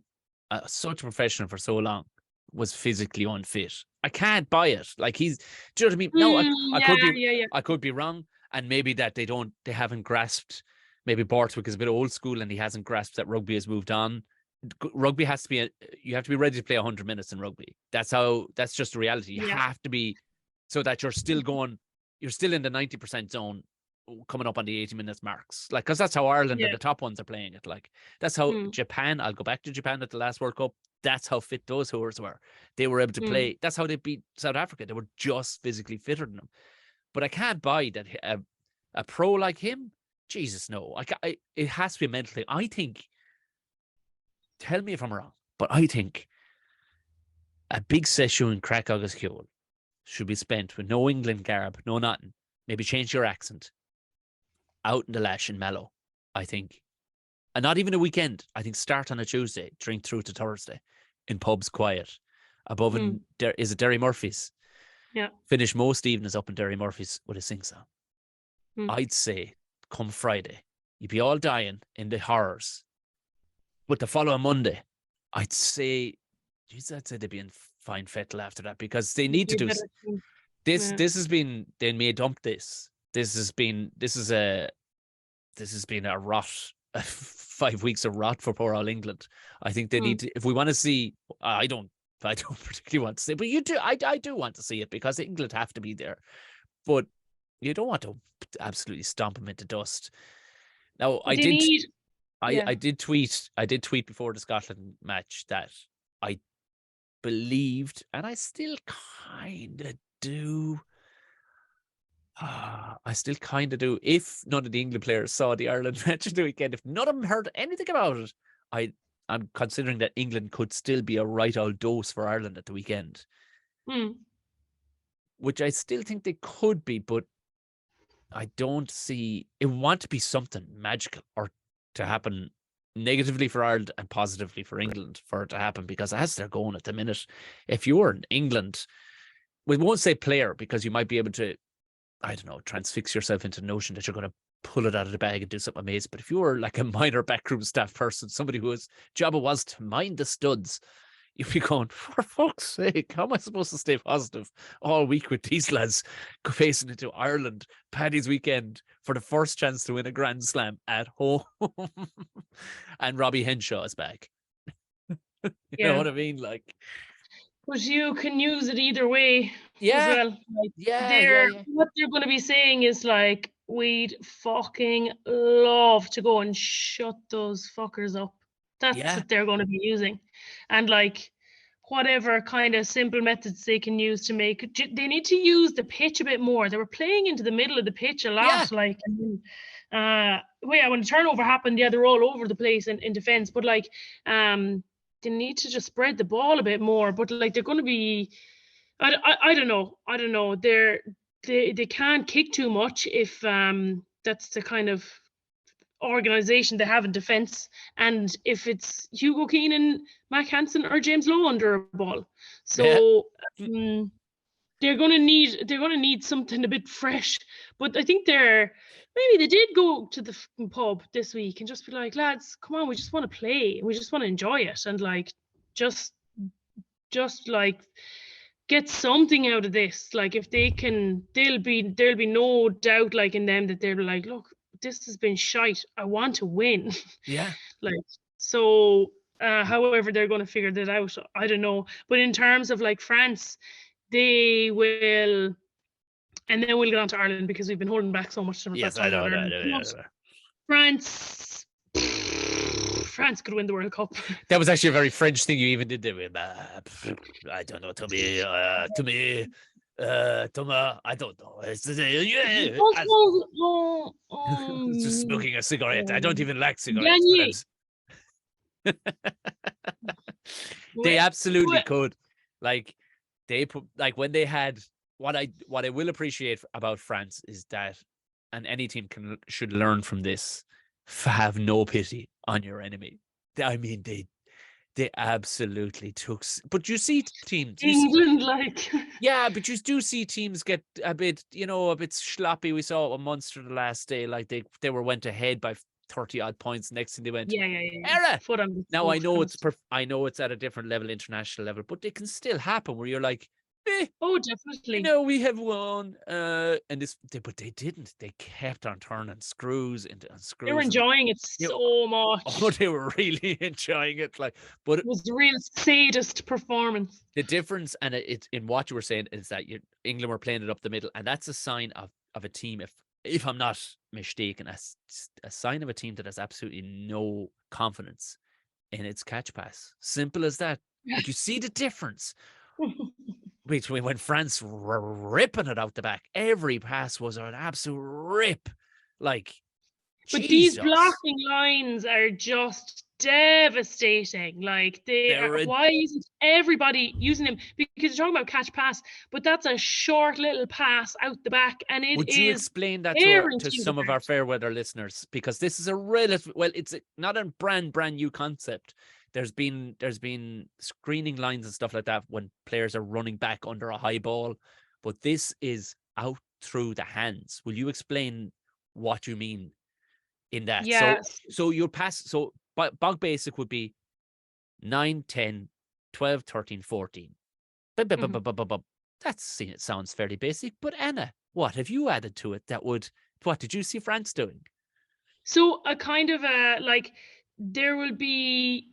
such a professional for so long, was physically unfit. I can't buy it. Like, do you know what I mean? No, I could be wrong, and maybe that they haven't grasped. Maybe Borthwick is a bit old school and he hasn't grasped that rugby has moved on. Rugby has to be you have to be ready to play 100 minutes in rugby. That's just the reality. You have to be, so that you're still in the 90% zone coming up on the 80 minutes marks, like, because that's how Ireland and the top ones are playing it. Like, that's how Japan, I'll go back to Japan at the last World Cup, that's how fit those hooers were. They were able to play. That's how they beat South Africa. They were just physically fitter than them. But I can't buy that a pro like him, Jesus, no. It has to be a mental thing. I think, tell me if I'm wrong, but I think a big session in Crack August Kjol should be spent with no England garb, no nothing. Maybe change your accent. Out in the lash and mellow, I think. And not even a weekend. I think start on a Tuesday, drink through to Thursday, in pubs quiet. Above is it Derry Murphy's? Yeah. Finish most evenings up in Derry Murphy's with a sing-song. I'd say come Friday, you'd be all dying in the horrors. But the following Monday, I'd say they'd be in fine fettle after that, because they need to do this. This has been, they may dump this. This has been a rot, 5 weeks of rot for poor old England. I think they need to, if we want to see, I don't particularly want to see it, but you do. I do want to see it, because England have to be there, but you don't want to absolutely stomp them into dust. Now, I did tweet before the Scotland match that I believed, and I still kind of do. I still kind of do. If none of the England players saw the Ireland match of the weekend, if none of them heard anything about it, I'm considering that England could still be a right old dose for Ireland at the weekend. Which I still think they could be, but I don't see it. Want to be something magical or to happen negatively for Ireland and positively for England for it to happen, because as they're going at the minute, if you're in England, we won't say player, because you might be able to, I don't know, transfix yourself into the notion that you're going to pull it out of the bag and do something amazing. But if you were like a minor backroom staff person, somebody whose job it was to mind the studs, you'd be going, for fuck's sake, how am I supposed to stay positive all week with these lads facing into Ireland Paddy's weekend for the first chance to win a Grand Slam at home? And Robbie Henshaw is back. You know what I mean? Like, but you can use it either way as well. Like, what they're going to be saying is like, we'd fucking love to go and shut those fuckers up. That's what they're going to be using. And like, whatever kind of simple methods they can use to make, they need to use the pitch a bit more. They were playing into the middle of the pitch a lot. Like, when the turnover happened, they're all over the place in defense. But like, they need to just spread the ball a bit more. But like, they're going to be, I don't know. They can't kick too much if that's the kind of organisation they have in defence, and if it's Hugo Keenan, Mack Hansen, or James Lowe under a ball, so they're gonna need something a bit fresh. But I think maybe they did go to the pub this week and just be like, lads, come on, we just want to play, we just want to enjoy it, and like just like get something out of this. Like, if they can, there'll be no doubt, like, in them, that they'll be like, look, this has been shite, I want to win. Like, so however they're going to figure that out, I don't know. But in terms of like France, they will, and then we'll get on to Ireland, because we've been holding back so much. Yes, I know. France, France could win the World Cup. That was actually a very French thing you even did there. I don't know, Thomas, I don't know. It's just smoking a cigarette. I don't even like cigarettes. But they absolutely could. Like they put when they had what I will appreciate about France is that, and any team should learn from this, have no pity on your enemy. I mean, they absolutely took. But you see teams, England, like yeah, but you do see teams get a bit, a bit sloppy. We saw it with Munster the last day, like they went ahead by 30 odd points. Next thing they went, yeah. Foot on the now I know it's at a different level, international level, but it can still happen where you're like, oh, definitely. We have won. But they didn't. They kept on turning screws into screws. They were enjoying it so much. Oh, they were really enjoying it. But it was the real sadist performance. The difference, and it's in what you were saying, is that England were playing it up the middle, and that's a sign of a team. If I'm not mistaken, a sign of a team that has absolutely no confidence in its catch pass. Simple as that. But you see the difference between when France were ripping it out the back. Every pass was an absolute rip. But these blocking lines are just devastating. Why isn't everybody using them? Because you're talking about catch pass, but that's a short little pass out the back, and would you explain that to some of our fair weather listeners? Because this is it's not a brand new concept. There's been screening lines and stuff like that when players are running back under a high ball, but this is out through the hands. Will you explain what you mean in that? Yes. So your pass, so bog basic would be 9, 10, 12, 13, 14. It sounds fairly basic, but Anna, what have you added to it what did you see France doing? So a kind of there will be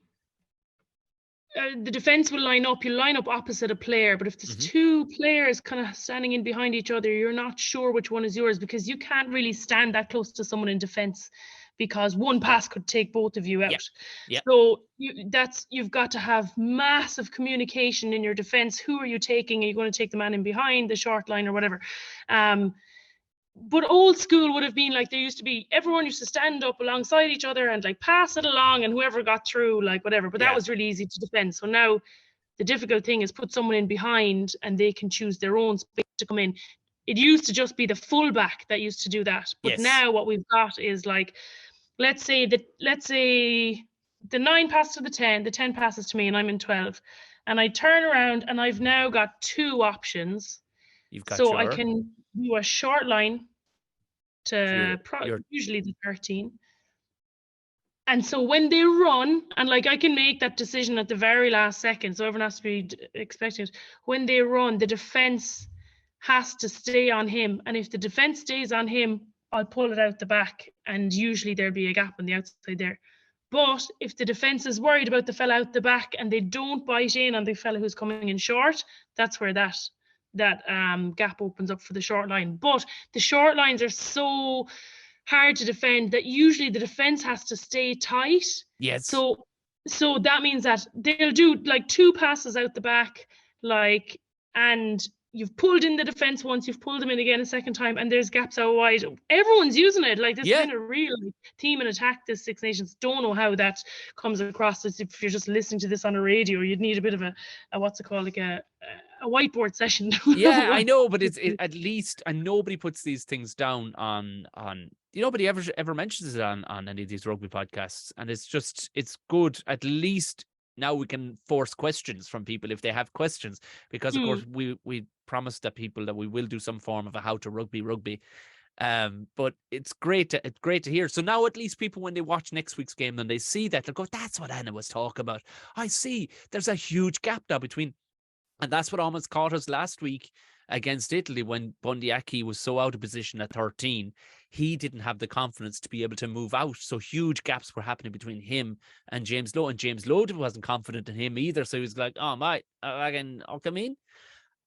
the defense will line up. You line up opposite a player, but if there's two players kind of standing in behind each other, you're not sure which one is yours, because you can't really stand that close to someone in defense, because one pass could take both of you out. Yeah. So you've got to have massive communication in your defense. Who are you taking? Are you going to take the man in behind, the short line, or whatever? But old school would have been everyone used to stand up alongside each other and pass it along, and whoever got through, whatever. But that was really easy to defend. So now the difficult thing is put someone in behind and they can choose their own space to come in. It used to just be the fullback that used to do that. But now what we've got is let's say the 9 passes to the 10 passes to me, and I'm in 12. And I turn around and I've now got 2 options. I can do a short line to usually the 13. And so when they run, and I can make that decision at the very last second, so everyone has to be expecting it. When they run, the defense has to stay on him. And if the defense stays on him, I'll pull it out the back, and usually there'll be a gap on the outside there. But if the defense is worried about the fella out the back and they don't bite in on the fella who's coming in short, that's where that gap opens up for the short line. But the short lines are so hard to defend that usually the defense has to stay tight. Yes. So that means that they'll do 2 passes out the back, and you've pulled in the defense once, you've pulled them in again a second time, and there's gaps out wide. Everyone's using it. This has been a real team in attack, this Six Nations. Don't know how that comes across. If you're just listening to this on a radio, you'd need a bit of a what's it called, a whiteboard session. Yeah, I know, but it's at least, and nobody puts these things down on nobody ever mentions it on any of these rugby podcasts, and it's good. At least now we can force questions from people if they have questions, because of course we promised that we will do some form of a how to rugby. But it's great to hear. So now at least people, when they watch next week's game, then they see that, they'll go, that's what Anna was talking about. I see there's a huge gap now between. And that's what almost caught us last week against Italy, when Bundyaki was so out of position at 13. He didn't have the confidence to be able to move out. So huge gaps were happening between him and James Lowe. And James Lowe wasn't confident in him either. So he was like, oh, mate, I can come in.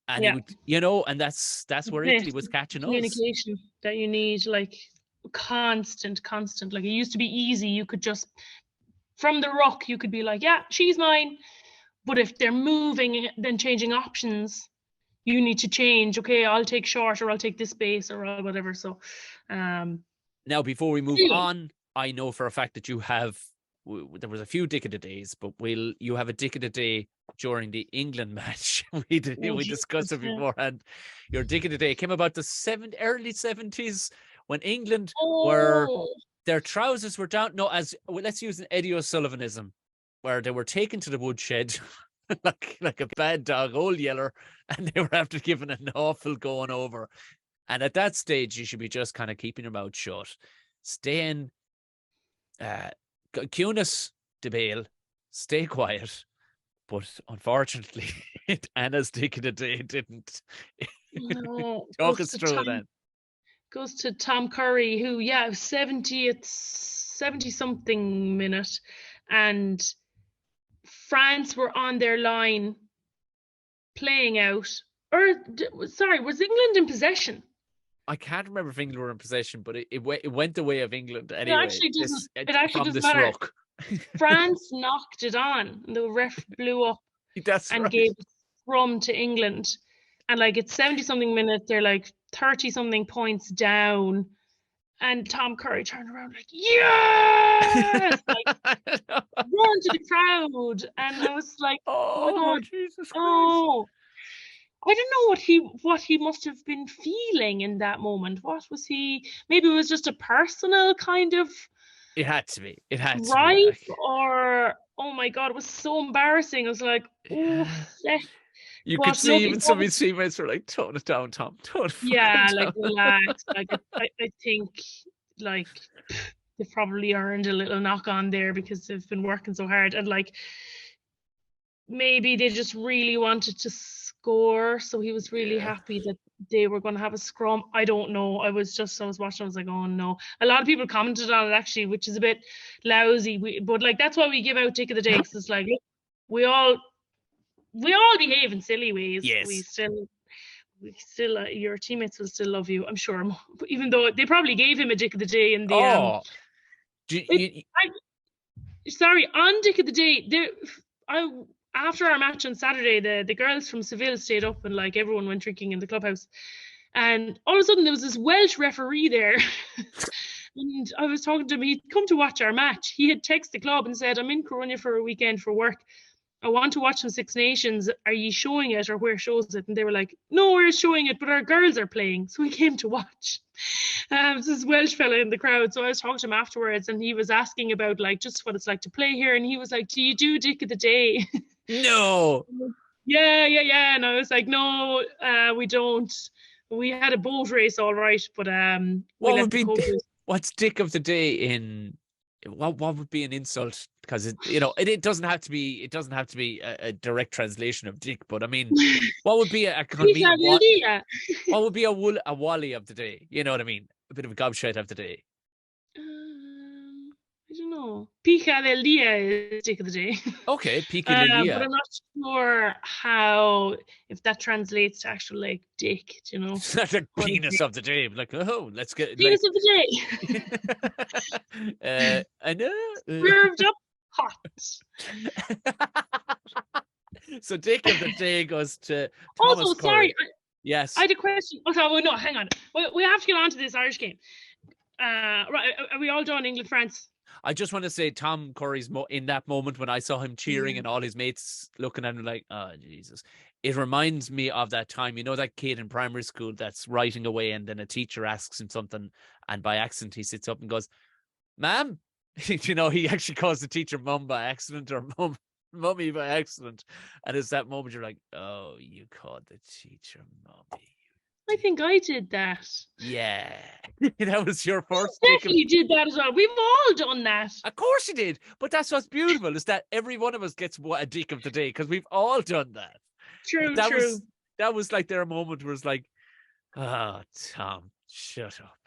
And he would, and that's where Italy was catching communication that you need, constant. It used to be easy. You could just From the ruck, you could be like, yeah, she's mine. But if they're moving, then changing options, you need to change. Okay, I'll take short, or I'll take this base, or I'll whatever. So, Now, before we move anyway. on, I know for a fact that you have, there was a few dick of the days, but you have a dick of the day during the England match. we discussed it beforehand. Your dick of the day came about the early 70s when England were, their trousers were down. No, let's use an Eddie O'Sullivanism, where they were taken to the woodshed like a bad dog, old yeller, and they were after giving an awful going over. And at that stage, you should be just kind of keeping your mouth shut, staying, Cunis de Bale, stay quiet. But unfortunately, Anna's dick of the day didn't. No, Talk us through it then. Goes to Tom Curry, who, 70-something minute, and France were on their line playing out. Or, sorry, was England in possession? I can't remember if England were in possession, but it went the way of England anyway. It actually doesn't matter. Rock. France knocked it on. The ref blew up gave a scrum to England. And like it's 70-something minutes, they're like 30-something points down. And Tom Curry turned around like, yes! Like, run to the crowd. And I was like, oh my God, Jesus Christ. Oh. I don't know what he must have been feeling in that moment. What was he? Maybe it was just a personal kind of. It had to be. It had to be. Like... Or oh my God, it was so embarrassing. I was like, oh. You could see even some of his teammates were like, tone it down, Tom. Tone it down. Like relax. Like I think like they've probably earned a little knock on there because they've been working so hard, and like maybe they just really wanted to score, so he was really happy that they were going to have a scrum. I don't know. I was watching, I was like, oh no. A lot of people commented on it actually, which is a bit lousy, but like that's why we give out dick of the day, because it's like, look, we all behave in silly ways. Yes. We still your teammates will still love you, I'm sure, even though they probably gave him a dick of the day in the sorry, on dick of the day, after our match on Saturday, the girls from Seville stayed up and like everyone went drinking in the clubhouse. And all of a sudden there was this Welsh referee there. And I was talking to him, he'd come to watch our match. He had texted the club and said, I'm in Coruña for a weekend for work. I want to watch some Six Nations. Are you showing it, or where shows it? And they were like, no, we're showing it, but our girls are playing. So we came to watch. This Welsh fella in the crowd. So I was talking to him afterwards, and he was asking about like just what it's like to play here. And he was like, do you do dick of the day? No. Yeah. And I was like, no, we don't. We had a boat race, all right, but what's dick of the day in? What would be an insult? Because it doesn't have to be a direct translation of dick, but I mean, what would be what would be a wally of the day? You know what I mean? A bit of a gobshite of the day. I don't know. Pica del dia is dick of the day. Okay, pica del dia. But I'm not sure if that translates to actual like dick, you know. It's not like penis of the day. Like, oh, let's get penis of the day. I know. Served up hot. So dick of the day goes to Thomas also, Curry. sorry. Yes. I had a question. Okay, well, no, hang on. We have to get on to this Irish game. Right, are we all done? England, France? I just want to say Tom Curry's in that moment when I saw him cheering and all his mates looking at him like, oh, Jesus. It reminds me of that time, that kid in primary school that's writing away and then a teacher asks him something and by accident he sits up and goes, ma'am? He actually calls the teacher mum by accident or mummy by accident. And it's that moment you're like, oh, you called the teacher mummy. I think I did that. Yeah. That was your first. Definitely did that as well. We've all done that. Of course you did. But that's what's beautiful, is that every one of us gets a dick of the day because we've all done that. True. That was like their moment where it's like, oh, Tom, shut up.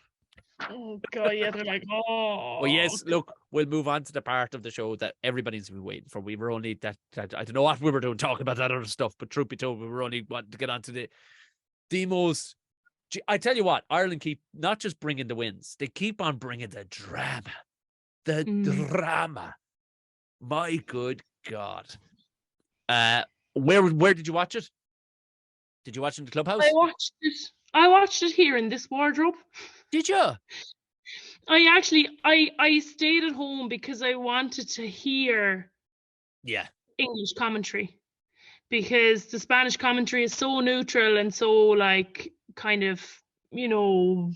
Oh, God, yeah. They're like, oh. Well, yes, look, we'll move on to the part of the show that everybody's been waiting for. We were only that I don't know what we were doing, talking about that other stuff, but truth be told, we were only wanting to get on to the most. I tell you what, Ireland keep not just bringing the wins, they keep on bringing the drama. The drama. My good God. Where did you watch it? Did you watch it in the clubhouse? I watched it here in this wardrobe. Did you? I stayed at home because I wanted to hear English commentary, because the Spanish commentary is so neutral and so like kind of, you know,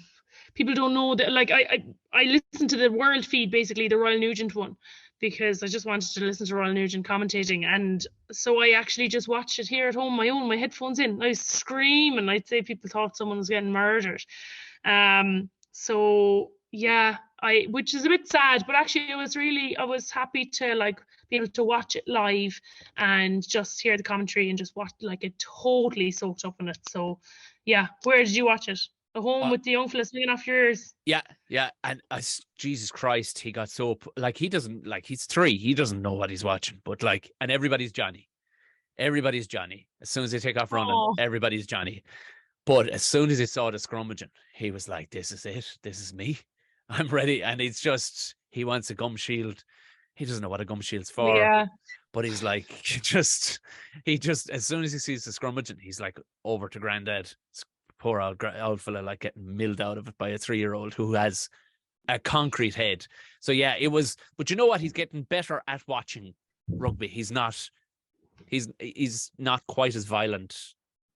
people don't know that. Like I listened to the world feed, basically the Royal Nugent one, because I just wanted to listen to Royal Nugent commentating, and so I actually just watched it here at home, my headphones in. I was screaming. I'd say people thought someone was getting murdered. So yeah, which is a bit sad, but actually I was happy to like be able to watch it live and just hear the commentary and just watch, like, it totally soaked up in it. So yeah, where did you watch it? At home with the young fella swinging off your ears? Yeah. And Jesus Christ, he got so like, he doesn't, like, he's 3, he doesn't know what he's watching, but like, and everybody's Johnny. As soon as they take off running, everybody's Johnny. But as soon as he saw the scrummaging, he was like, this is it. This is me. I'm ready. And it's just, he wants a gum shield. He doesn't know what a gum shield's for. Yeah. But he's like, he just, as soon as he sees the scrummaging, he's like over to granddad. Poor old fella, like getting milled out of it by a 3-year-old who has a concrete head. So yeah, it was, but you know what? He's getting better at watching rugby. He's not quite as violent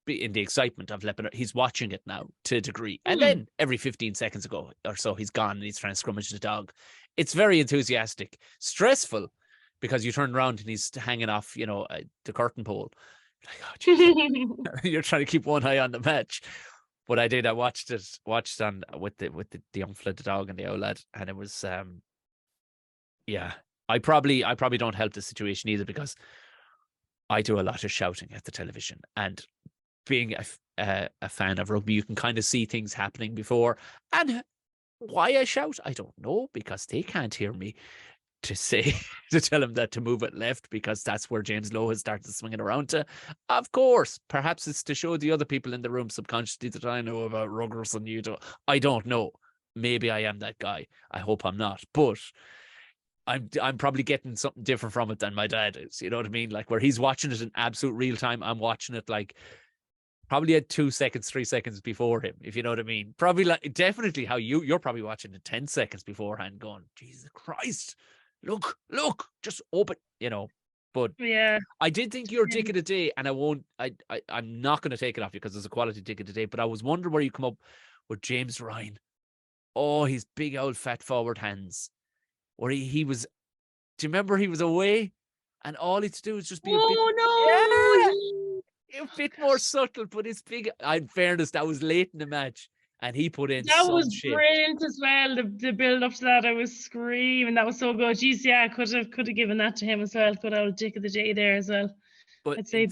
in the excitement of Lebanon. He's watching it now to a degree. And then every 15 seconds ago or so, he's gone and he's trying to scrummage the dog. It's very enthusiastic, stressful, because you turn around and he's hanging off, you know, the curtain pole. Like, oh, geez. You're trying to keep one eye on the match. But I did. I watched on with the young fella, the dog, and the old lad, and it was I probably don't help the situation either, because I do a lot of shouting at the television, and being a fan of rugby, you can kind of see things happening before. And why I shout, I don't know, because they can't hear me to tell him that to move it left, because that's where James Lowe has started swinging around to. Of course, perhaps it's to show the other people in the room subconsciously that I know about ruggers and you don't. I don't know. Maybe I am that guy. I hope I'm not. But I'm probably getting something different from it than my dad is. You know what I mean? Like, where he's watching it in absolute real time, I'm watching it like probably at 2 seconds, 3 seconds before him, if you know what I mean. Probably, like, definitely how you're probably watching it 10 seconds beforehand, going, Jesus Christ. Look, just open, you know. But yeah, I did think your dick of the day, and I'm not going to take it off you because there's a quality dick of the day, but I was wondering where you come up with James Ryan. Oh, his big old fat forward hands. Where he was, do you remember he was away and all he had to do was just be a bit more subtle, but his big, in fairness, that was late in the match. And he put in that some was shit. Brilliant as well. The build up to that, I was screaming. That was so good. Jeez, yeah, could have given that to him as well. Good old dick of the day there as well. But I'd say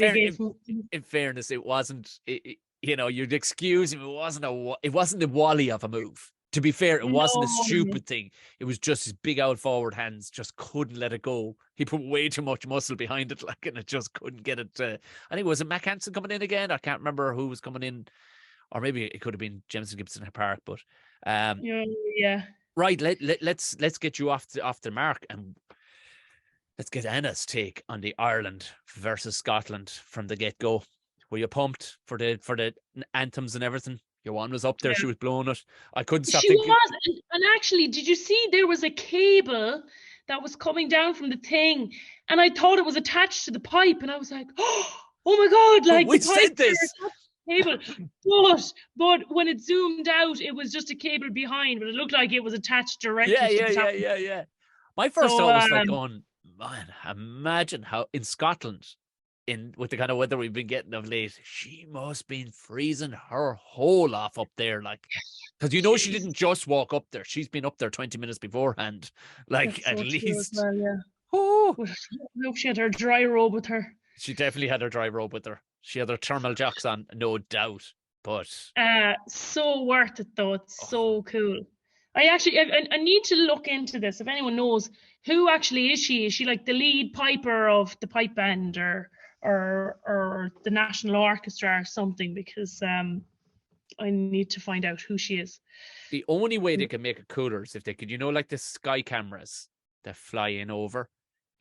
in fairness, it wasn't. You know, you'd excuse him. It wasn't a wally of a move. To be fair, it wasn't a stupid thing. It was just his big out forward hands just couldn't let it go. He put way too much muscle behind it, like, and it just couldn't get it. I think, was it Mack coming in again? I can't remember who was coming in. Or maybe it could have been Jameson Gibson Park, but yeah. Right, let's get you off the mark, and let's get Anna's take on the Ireland versus Scotland from the get go. Were you pumped for the anthems and everything? Your one was up there; she was blowing it. I couldn't stop thinking. She was, and actually, did you see there was a cable that was coming down from the thing, and I thought it was attached to the pipe, and I was like, oh my God! Like, we said this. Cable, but when it zoomed out, it was just a cable behind, but it looked like it was attached directly. Yeah. My first thought was like, man, imagine how in Scotland, with the kind of weather we've been getting of late, she must been freezing her whole off up there, like, because you know she didn't just walk up there; she's been up there 20 minutes beforehand, like, at least. Well, yeah. Oh, I hope she had her dry robe with her. She definitely had her dry robe with her. She had her thermal jocks on, no doubt. But so worth it though. It's so cool. I need to look into this. If anyone knows, who actually is she? Is she like the lead piper of the pipe band or the National Orchestra or something? Because I need to find out who she is. The only way they can make it cooler is if they could, you know, like the sky cameras that fly in over.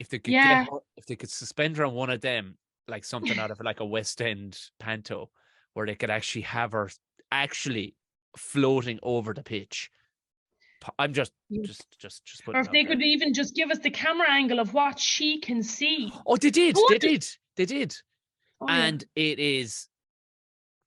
if they could Yeah. if they could suspend her on one of them, like something out of like a West End panto, where they could actually have her actually floating over the pitch. I'm just Or putting if it out they there. could even just give us the camera angle of what she can see. Oh, they did. I They wonder- did. They did. Oh, yeah. And it is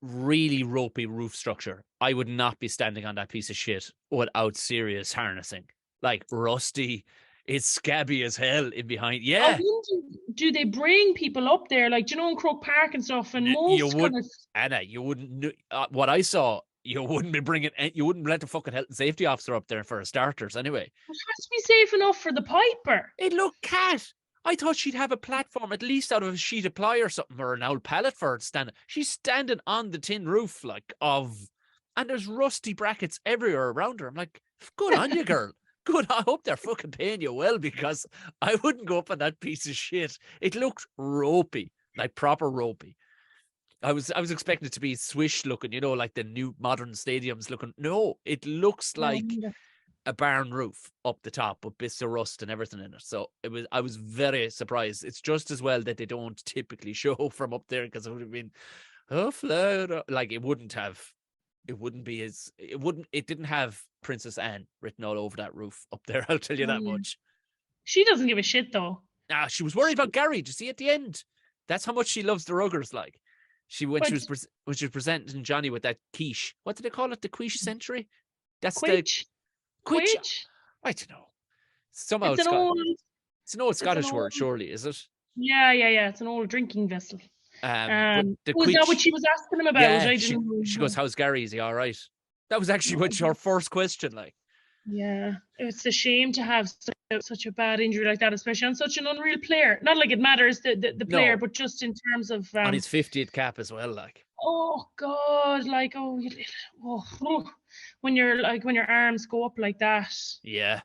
really ropey roof structure. I would not be standing on that piece of shit without serious harnessing. Like rusty, it's scabby as hell in behind. I Yeah, wonder, do they bring people up there, like, do you know, in Croke Park and stuff? And you most would, kind of Anna. You wouldn't. What I saw, you wouldn't be bringing. You wouldn't let the fucking health and safety officer up there for starters. Anyway, it has to be safe enough for the piper. it looked cat. I thought she'd have a platform at least out of a sheet of ply or something, or an old pallet for her to stand. She's standing on the tin roof, and there's rusty brackets everywhere around her. I'm like, good on you, girl. Good. I hope they're fucking paying you well, because I wouldn't go up on that piece of shit. It looked ropey, like proper ropey. I was expecting it to be swish looking, like the new modern stadiums looking. No, it looks like a barn roof up the top with bits of rust and everything in it. So I was very surprised. It's just as well that they don't typically show from up there, because it would have been flat. Like it didn't have Princess Anne written all over that roof up there. I'll tell you that much. She doesn't give a shit though. She was worried about Gary. Did you see at the end? That's how much she loves the Ruggers. Like she when she was presenting Johnny with that quiche. What did they call it? The quiche century? That's Quitch. Quitch. I don't know. Somehow It's an old Scottish word, surely, is it? Yeah. It's an old drinking vessel. But the was quitch, that what she was asking him about? yeah, she goes, "How's Gary? Is he all right?" That was actually her first question. Like, yeah, it's a shame to have such a bad injury like that, especially on such an unreal player. Not like it matters the player, but just in terms of on his 50th cap as well. Like, oh God, like when your arms go up like that. Yeah,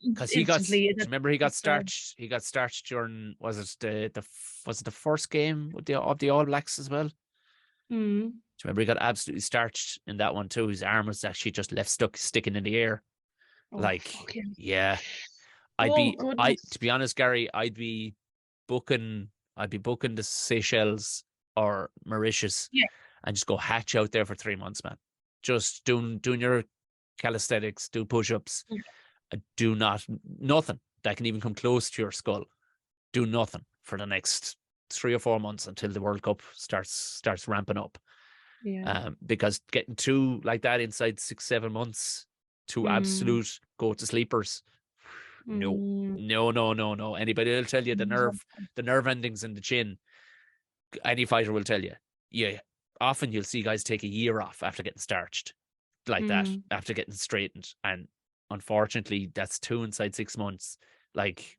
because remember he got starched. He got starched during, was it the first game of the All Blacks as well? Mm. Do you remember he got absolutely starched in that one too? His arm was actually just left sticking in the air. Yeah. To be honest, Gary, I'd be booking the Seychelles or Mauritius, and just go hatch out there for 3 months, man. Just doing your calisthenics, do push-ups, do nothing that can even come close to your skull. Do nothing for the next 3 or 4 months until the World Cup starts ramping up. Yeah. Because getting two like that inside 6-7 months, two absolute go to sleepers. No. Anybody will tell you the nerve endings in the chin. Any fighter will tell you. Yeah. Often you'll see guys take a year off after getting starched like that, after getting straightened. And unfortunately, that's 2 inside 6 months. Like,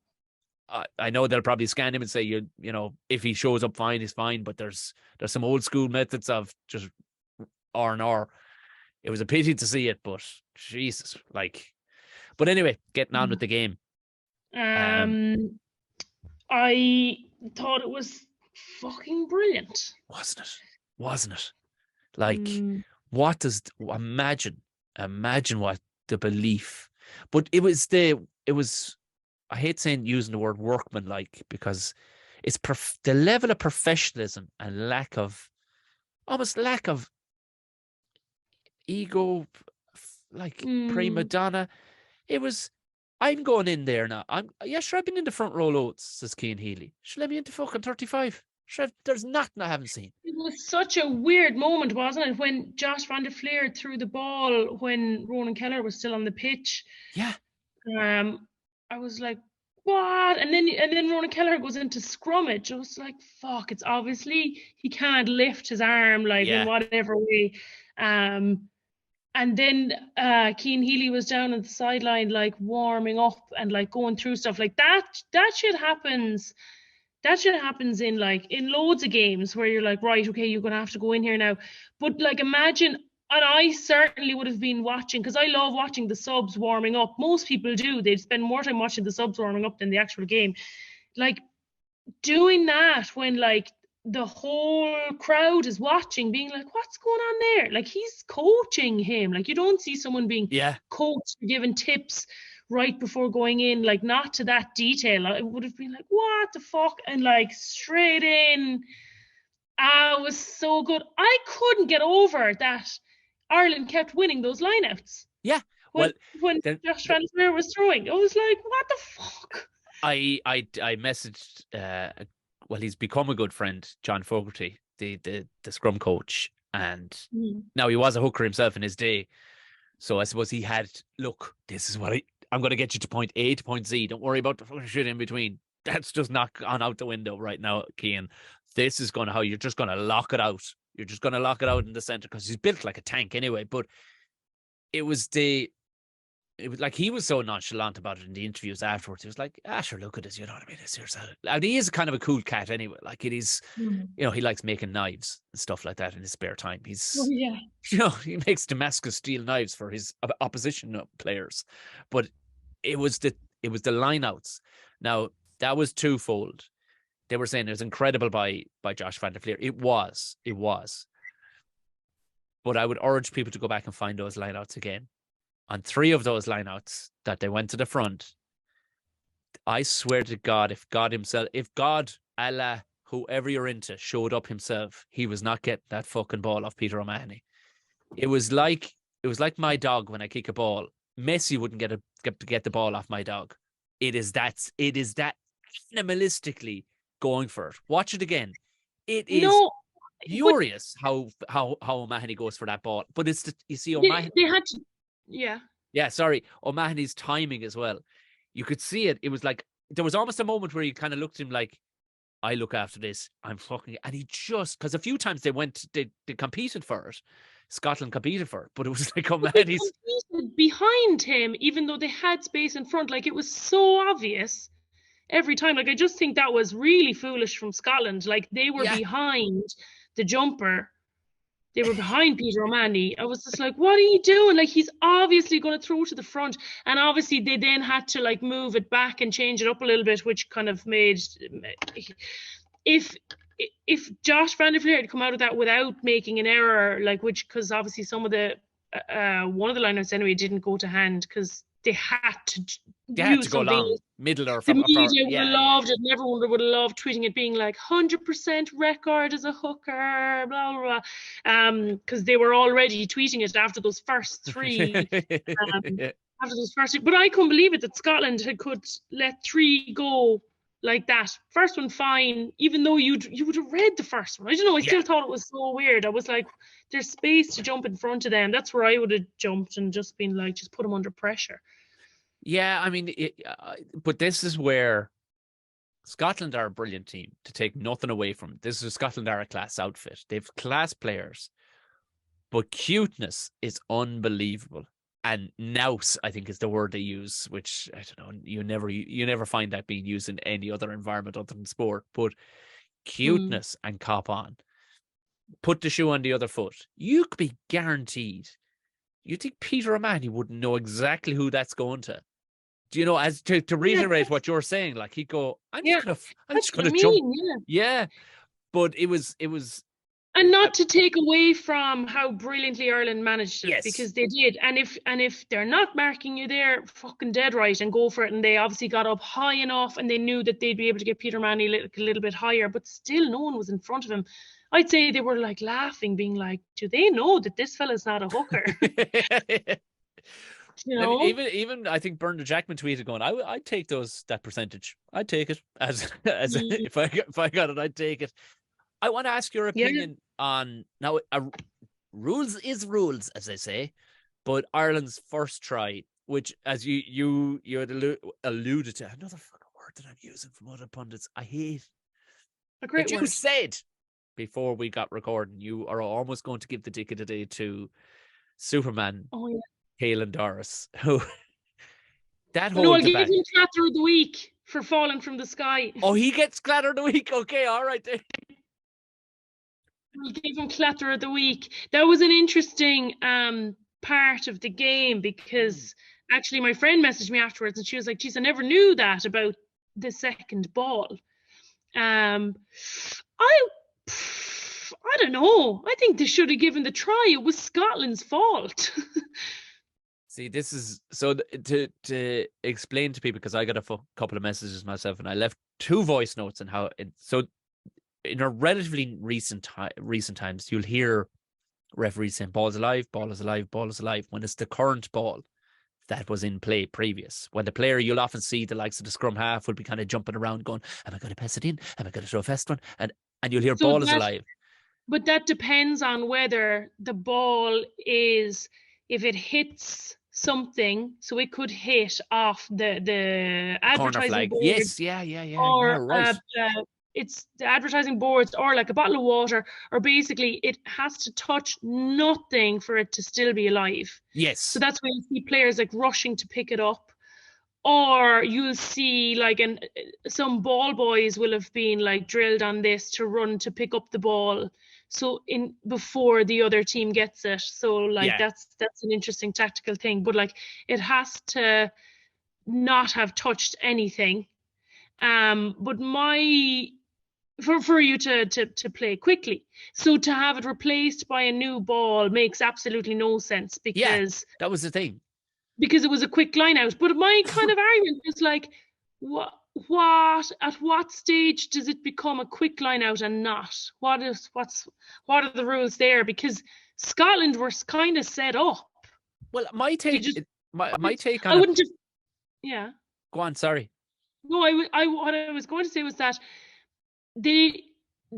I know they'll probably scan him and say, you know, if he shows up fine, he's fine. But there's some old school methods of just R&R. It was a pity to see it, but Jesus, like. But anyway, getting on with the game. I thought it was fucking brilliant. Wasn't it? Like, what does imagine what the belief? But it was I hate using the word workmanlike, because it's the level of professionalism and lack of ego, like prima donna. It was, I'm going in there now. I've been in the front row loads, says Cian Healy. Let me into fucking 35. There's nothing I haven't seen. It was such a weird moment, wasn't it, when Josh van der Fleer threw the ball when Ronan Keller was still on the pitch. Yeah. I was like, what? And then Ronan Keller goes into scrummage. I was like, fuck, it's obviously he can't lift his arm in whatever way. And then Cian Healy was down on the sideline, like warming up and like going through stuff like that. That shit happens. That shit happens in loads of games where you're like, right, okay, you're gonna have to go in here now. But like, imagine, and I certainly would have been watching, because I love watching the subs warming up. Most people do. They'd spend more time watching the subs warming up than the actual game. Like, doing that when like the whole crowd is watching, being like, what's going on there? Like, he's coaching him. Like, you don't see someone being coached, given tips, right before going in, like not to that detail. I would have been like, what the fuck? And like straight in. It was so good. I couldn't get over that Ireland kept winning those lineouts. Yeah. Well, When Josh Van Fleer was throwing, I was like, what the fuck? I messaged well, he's become a good friend, John Fogarty, the scrum coach, and now he was a hooker himself in his day. So I suppose he had, look, this is what I'm going to get you to point A to point Z. Don't worry about the fucking shit in between. That's just not gone out the window right now, Cian. This is going to how you're just going to lock it out. You're just going to lock it out in the center because he's built like a tank anyway. But it was like he was so nonchalant about it in the interviews afterwards. He was like, sure, look at this. You know what I mean? It's yourself. And he is kind of a cool cat anyway. Like it is, you know, he likes making knives and stuff like that in his spare time. He's, you know, he makes Damascus steel knives for his opposition players. But it was the lineouts. Now that was twofold. They were saying it was incredible by Josh Van der Fleer. It was. But I would urge people to go back and find those lineouts again. On 3 of those lineouts that they went to the front, I swear to God, if God, Allah, whoever you're into, showed up himself, he was not getting that fucking ball off Peter O'Mahony. It was like my dog when I kick a ball. Messi wouldn't get the ball off my dog. It is that animalistically going for it. Watch it again. It is furious how O'Mahony goes for that ball. But you see O'Mahony. They had to. Yeah, sorry. O'Mahony's timing as well. You could see it. It was like, there was almost a moment where he kind of looked at him like, I look after this. I'm fucking... And he just... Because a few times they competed for it. Scotland competed for it. But it was like O'Mahony's... behind him, even though they had space in front. Like, it was so obvious every time. Like, I just think that was really foolish from Scotland. Like, they were behind the jumper. They were behind Peter O'Mahony. I was just like, what are you doing? Like, he's obviously going to throw to the front. And obviously they then had to like move it back and change it up a little bit, which kind of made... If Josh Van der Fleer had come out of that without making an error, like, which, because obviously some of the... one of the lineouts anyway didn't go to hand because they had to go long, middle or... The media would have loved it, and everyone would have loved tweeting it, being like 100% record as a hooker, blah, blah, blah. Because they were already tweeting it after those first 3. But I couldn't believe it that Scotland could let 3 go like that. First one, fine, even though you would have read the first one. I don't know, I still thought it was so weird. I was like, there's space to jump in front of them. That's where I would have jumped and just been like, just put them under pressure. Yeah, I mean, but this is where Scotland are a brilliant team, to take nothing away from it. This is Scotland are a class outfit. They've class players, but cuteness is unbelievable. And nous, I think, is the word they use, which I don't know. You never find that being used in any other environment other than sport. But cuteness and cop on, put the shoe on the other foot. You could be guaranteed. You think Peter O'Mahony wouldn't know exactly who that's going to? Do you know, as to reiterate what you're saying, like he'd go, I'm just gonna jump. Yeah. But it was and not to take away from how brilliantly Ireland managed it, because they did. And if they're not marking you there, fucking dead right, and go for it. And they obviously got up high enough, and they knew that they'd be able to get Peter O'Mahony a little bit higher, but still no one was in front of him. I'd say they were like laughing, being like, do they know that this fella's not a hooker? You know? Even I think Bernard Jackman tweeted going, I'd take that percentage. I'd take it as if I got it, I'd take it. I want to ask your opinion on now. Rules is rules, as they say, but Ireland's first try, which, as you had alluded to, another fucking word that I'm using from other pundits, I hate. A great word. You said before we got recording, you are almost going to give the ticket today to Superman. Oh yeah. Caelan Doris, who that whole no, I'll give him Clatter of the Week for falling from the sky. Oh, he gets Clatter of the Week. Okay, all right. We'll give him Clatter of the Week. That was an interesting part of the game, because actually my friend messaged me afterwards and she was like, geez, I never knew that about the second ball. I don't know. I think they should have given the try. It was Scotland's fault. See, this is to explain to people, because I got a couple of messages myself, and I left 2 voice notes on how it. So in a relatively recent times, you'll hear referees saying ball is alive, ball is alive, ball is alive, when it's the current ball that was in play previous. When the player, you'll often see the likes of the scrum half will be kind of jumping around going, am I going to pass it in? Am I going to throw a fast one? And you'll hear ball is alive. But that depends on whether the ball is, if it hits something, so it could hit off the advertising board. Yes, yeah, Or right. it's the advertising boards, or like a bottle of water, or basically it has to touch nothing for it to still be alive. Yes. So that's when you see players like rushing to pick it up, or you'll see like some ball boys will have been like drilled on this to run to pick up the ball, so in before the other team gets it. So like that's an interesting tactical thing, but like it has to not have touched anything. But for you to play quickly, so to have it replaced by a new ball makes absolutely no sense, because that was the thing, because it was a quick line out. But my kind of argument is like, what at what stage does it become a quick line out and not? What are the rules there? Because Scotland were kind of set up. Well, my take on I wouldn't just go on, sorry. No, what I was going to say was that they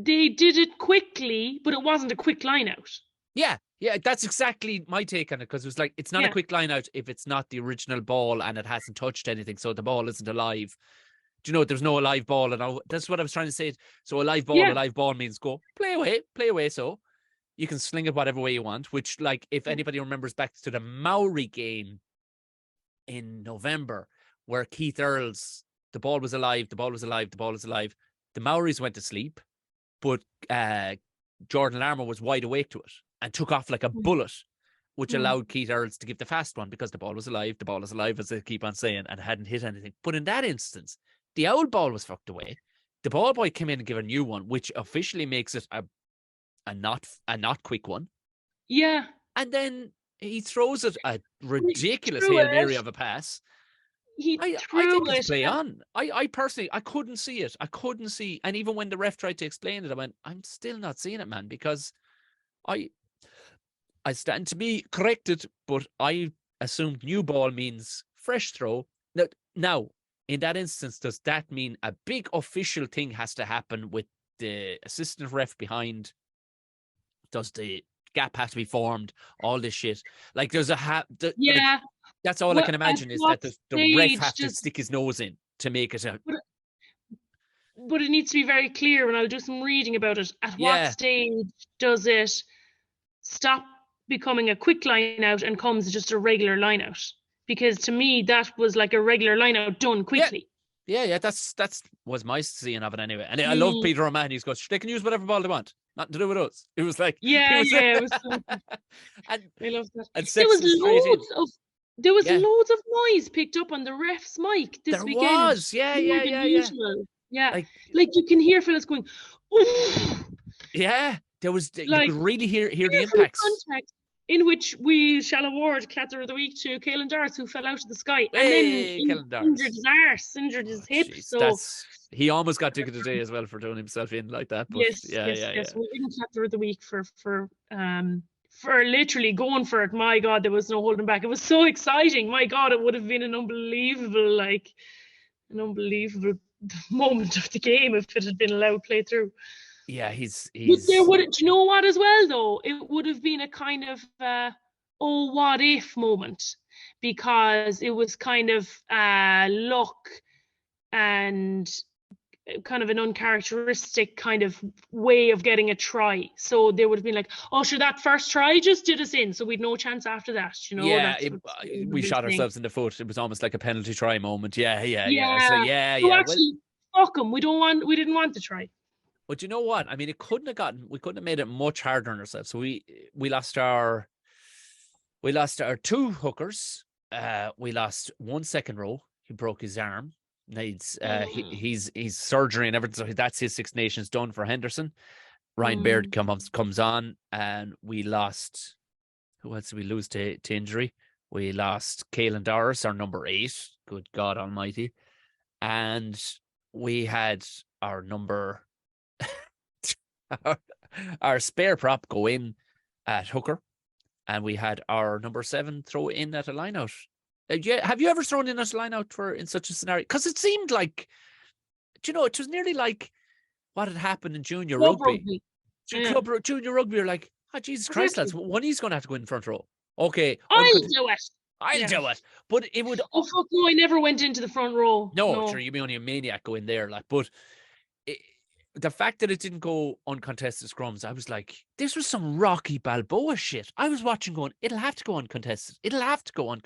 did it quickly, but it wasn't a quick line out. Yeah, that's exactly my take on it, because it was like, it's not a quick line out if it's not the original ball and it hasn't touched anything, so the ball isn't alive. Do you know, there's no alive ball, and that's what I was trying to say. So a live ball means go play away. So you can sling it whatever way you want. Which, like, if anybody remembers back to the Maori game in November, where Keith Earls, the ball was alive. The Maoris went to sleep, but Jordan Larmour was wide awake to it and took off like a bullet, which allowed Keith Earls to give the fast one, because the ball was alive, as they keep on saying, and hadn't hit anything. But in that instance, the old ball was fucked away. The ball boy came in and gave a new one, which officially makes it a not quick one. Yeah. And then he throws it a ridiculous Hail Mary of a pass. I think it's play on. I personally, I couldn't see it. And even when the ref tried to explain it, I went, I'm still not seeing it, man, because I stand to be corrected, but I assumed new ball means fresh throw. Now, in that instance, does that mean a big official thing has to happen with the assistant ref behind? Does the gap have to be formed? All this shit. Like, there's like, that's all I can imagine, is that the ref has to stick his nose in to make it a... But it needs to be very clear, and I'll do some reading about it. At what stage does it stop becoming a quick line out and comes just a regular line out? Because to me, that was like a regular line out done quickly. Yeah, that's was my seeing of it anyway. And I love Peter O'Mahony. He goes, they can use whatever ball they want, nothing to do with us. It was like, it was so and I love that. And there was loads of noise picked up on the ref's mic this weekend. There was, yeah. Like you can hear fellas going, oof. Yeah, there was. Like, you could really hear the impacts. Context in which we shall award Clatter of the Week to Caelan Darts, who fell out of the sky and then injured his arse, injured his hip. So he almost got ticket today as well for doing himself in like that. But yes. We're in Clatter of the Week for literally going for it. My God, there was no holding back. It was so exciting. My God, it would have been an unbelievable moment of the game if it had been allowed play through. Yeah, he's. But there would, do you know what? As well, though, it would have been a kind of what if moment, because it was kind of luck and kind of an uncharacteristic kind of way of getting a try. So they would have been like, oh, sure, that first try just did us in, so we'd no chance after that. You know? Yeah, we shot ourselves in the foot. It was almost like a penalty try moment. Yeah. So actually, fuck them. We didn't want to try. But you know what? I mean, we couldn't have made it much harder on ourselves. So we lost our two hookers. We lost one second row. He broke his arm. Needs he's surgery and everything. So that's his Six Nations done for Henderson. Ryan Baird comes on, and we lost. Who else did we lose to injury? We lost Caelan Doris, our number 8. Good God Almighty, and we had our number, our spare prop go in at hooker, and we had our number 7 throw in at a lineout. Yeah, have you ever thrown in at a lineout for in such a scenario? Because it seemed like, it was nearly like what had happened in junior Club rugby. Yeah. Junior rugby are like, oh, Jesus Christ, lads, one of these going to have to go in front row. Okay, I'll do it. I'll do it. But it would. Oh fuck no! I never went into the front row. No, sure, you'd be only a maniac go in there, like. But the fact that it didn't go uncontested scrums, I was like, this was some Rocky Balboa shit. I was watching, going, it'll have to go uncontested. It'll have to go on.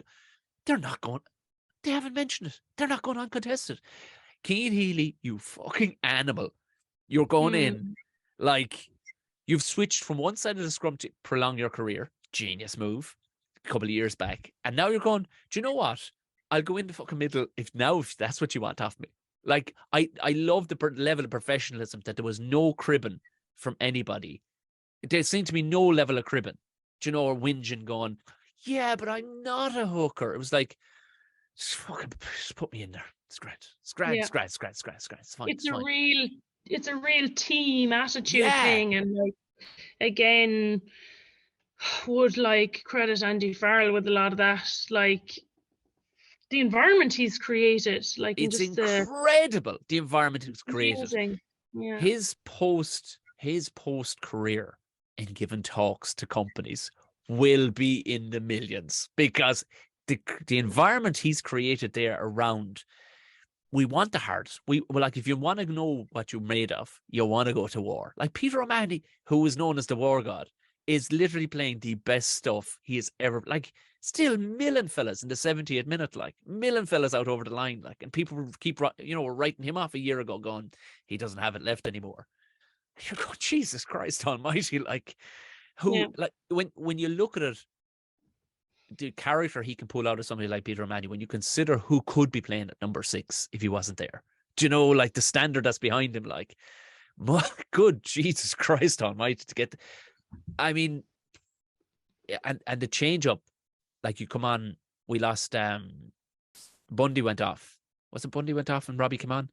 They're not going. They haven't mentioned it. They're not going uncontested. Cian Healy, you fucking animal! You're going in like you've switched from one side of the scrum to prolong your career. Genius move. A couple of years back, and now you're going, do you know what? I'll go in the fucking middle if that's what you want off me. Like, I love the level of professionalism, that there was no cribbing from anybody. There seemed to be no level of cribbing, or whinging, going, yeah, but I'm not a hooker. It was like, just put me in there. It's great. It's great. It's great. It's great. It's great. It's great. It's fine. It's a real team attitude thing, and like, again, would like credit Andy Farrell with a lot of that, like the environment he's created. Like, it's just incredible the environment he's created. Amazing. Yeah. His post career in giving talks to companies will be in the millions, because the environment he's created there around. We want the heart. Like, if you want to know what you're made of, you want to go to war. Like Peter O'Mahony, who is known as the war god, is literally playing the best stuff he has ever, like, still milling fellas in the 70th minute, like milling fellas out over the line, like, and people keep, were writing him off a year ago, going, he doesn't have it left anymore. And you're going, Jesus Christ Almighty, like, like, when you look at it, the character he can pull out of somebody like Peter O'Mahony, when you consider who could be playing at number 6 if he wasn't there, like the standard that's behind him, like, good Jesus Christ Almighty, to get. I mean, and the change up, like, you come on, we lost. Bundy went off. Was it Bundy went off and Robbie came on?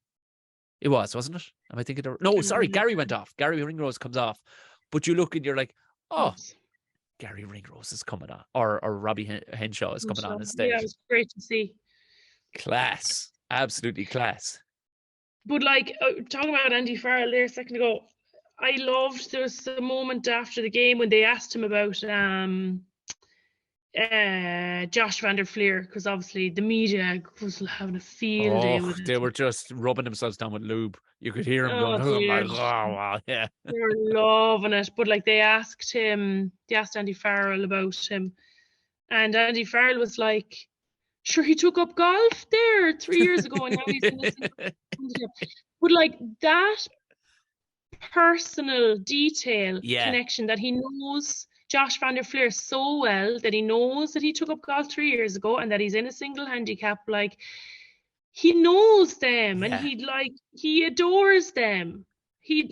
It was, wasn't it? Am I thinking? No, sorry, Gary went off. Gary Ringrose comes off, but you look and you're like, oh. Gary Ringrose is coming on, or Robbie Henshaw is coming on instead. Yeah, it was great to see. Class, absolutely class. But like, talking about Andy Farrell there a second ago, I loved, there was a moment after the game when they asked him about Josh van der Fleer, because obviously the media was having a field day with it. They were just rubbing themselves down with lube. You could hear him going, oh my God, yeah. They were loving it. But like, they asked Andy Farrell about him, and Andy Farrell was like, sure, he took up golf there 3 years ago, and now he's in this. But like, that personal detail connection, that he knows Josh van der Fleer so well, that he knows that he took up golf 3 years ago and that he's in a single handicap, like, he knows them, and he adores them.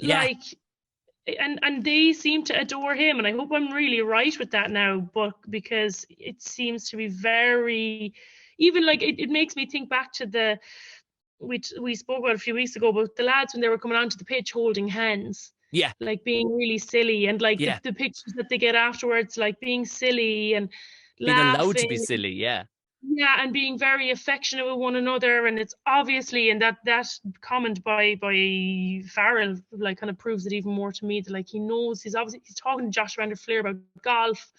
Like, and they seem to adore him, and I hope I'm really right with that now, but because it seems to be very, even like, it makes me think back to we spoke about a few weeks ago about the lads when they were coming onto the pitch holding hands. Yeah. Like, being really silly, and like the pictures that they get afterwards, like being silly and being laughing. allowed to be silly, yeah. Yeah, and being very affectionate with one another, and it's obviously, and that comment by Farrell, like, kind of proves it even more to me, that like, he knows, he's talking to Josh van der Fleer about golf,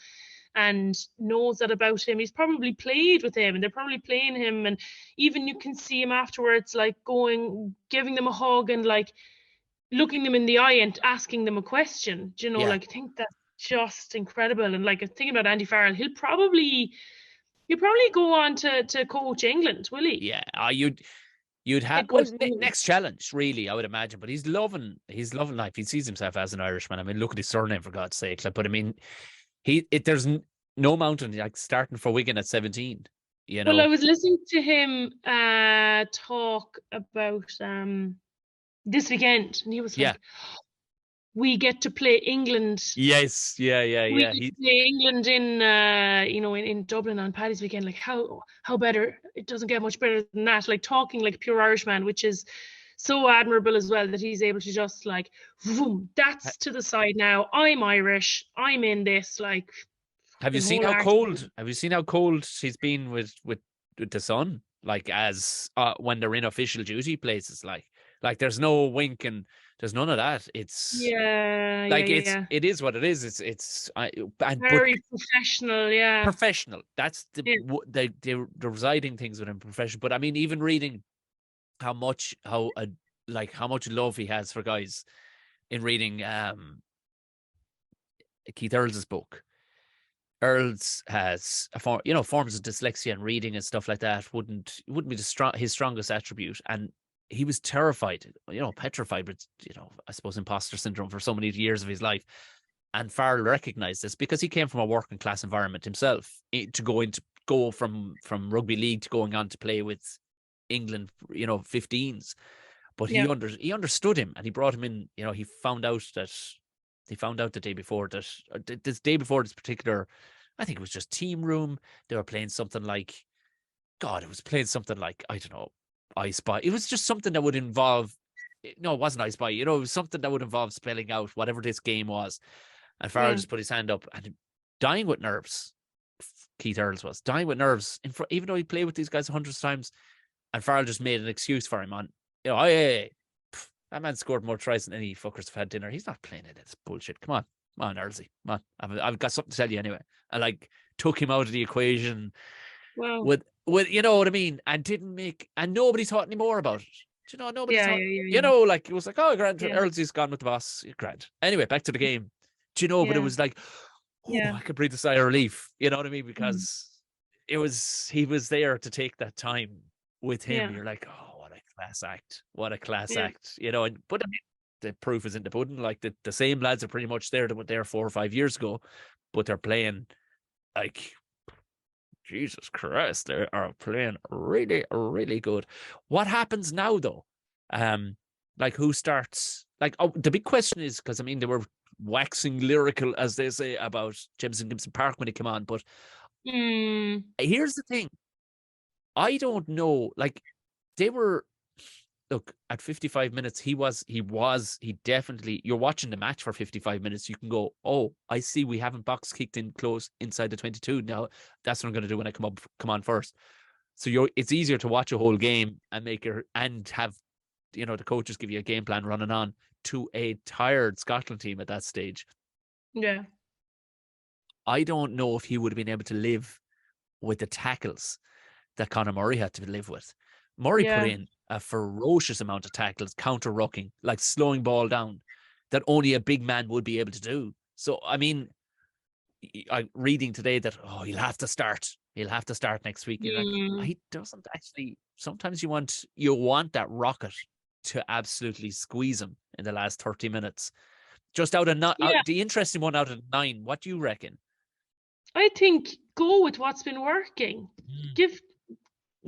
and knows that about him. He's probably played with him, and they're probably playing him, and even you can see him afterwards, like, giving them a hug, and like looking them in the eye and asking them a question. Like, I think that's just incredible. And like, thinking about Andy Farrell, he'll probably go on to coach England, will he? Yeah, you'd have next challenge, really, I would imagine. But he's loving life. He sees himself as an Irishman. I mean, look at his surname, for God's sake. Like, but I mean, there's no mountain like starting for Wigan at 17. Well, I was listening to him talk about this weekend, and he was like, we get to play England. Yes, yeah. We get to play England in in Dublin on Paddy's weekend. Like how better? It doesn't get much better than that. Like talking like a pure Irishman, which is so admirable as well, that he's able to just like, boom, that's to the side now. I'm Irish. I'm in this. Like, Have you seen how cold? Have you seen how cold he's been with the sun? Like as when they're in official duty places, like there's no wink and there's none of that. It's it is what it is. Very professional, yeah. Professional. That's the residing things within profession. But I mean, even reading how much love he has for guys in reading Keith Earls' book. Earls has forms of dyslexia and reading and stuff like that wouldn't be his strongest attribute, and he was terrified, petrified with I suppose imposter syndrome for so many years of his life. And Farrell recognized this because he came from a working class environment himself, to go from rugby league to going on to play with England 15s. But he understood him, and he brought him in. He found out the day before this particular, I think it was just team room. They were playing something like, I don't know, I Spy. It was just something that would involve, no, it wasn't I Spy. It was something that would involve spelling out whatever this game was. And Farrell just put his hand up and dying with nerves. Keith Earls was dying with nerves, even though he played with these guys hundreds of times. And Farrell just made an excuse for him on, hey, that man scored more tries than any fuckers have had dinner. He's not playing it. It's bullshit. Come on, Earlsy. Come on. I've got something to tell you anyway. And took him out of the equation. Wow. With you know what I mean? And nobody thought any more about it. Nobody thought, it was like, oh, Grant, Earlsy's gone with the boss. Grant. Anyway, back to the game. But it was like, I could breathe a sigh of relief. You know what I mean? Because he was there to take that time with him. You're like, oh, what a class act. What a class act. But the proof is in the pudding. Like the same lads are pretty much there that were there 4 or 5 years ago, but they're playing like, Jesus Christ, they are playing really, really good. What happens now though? Who starts? The big question is, because I mean they were waxing lyrical, as they say, about Jameson Gibson Park when he came on, but here's the thing. I don't know. They were, look, at 55 minutes, he definitely, you're watching the match for 55 minutes. You can go, oh, I see we haven't box kicked in close inside the 22. Now that's what I'm going to do when I come on first. So it's easier to watch a whole game and have, the coaches give you a game plan running on to a tired Scotland team at that stage. Yeah. I don't know if he would have been able to live with the tackles that Conor Murray had to live with. Murray put in a ferocious amount of tackles, counter-rucking, slowing ball down, that only a big man would be able to do. So, I mean, I'm reading today that, he'll have to start. He'll have to start next week. He doesn't actually. Sometimes you want that rocket to absolutely squeeze him in the last 30 minutes. Just out of the interesting one out of 9. What do you reckon? I think go with what's been working.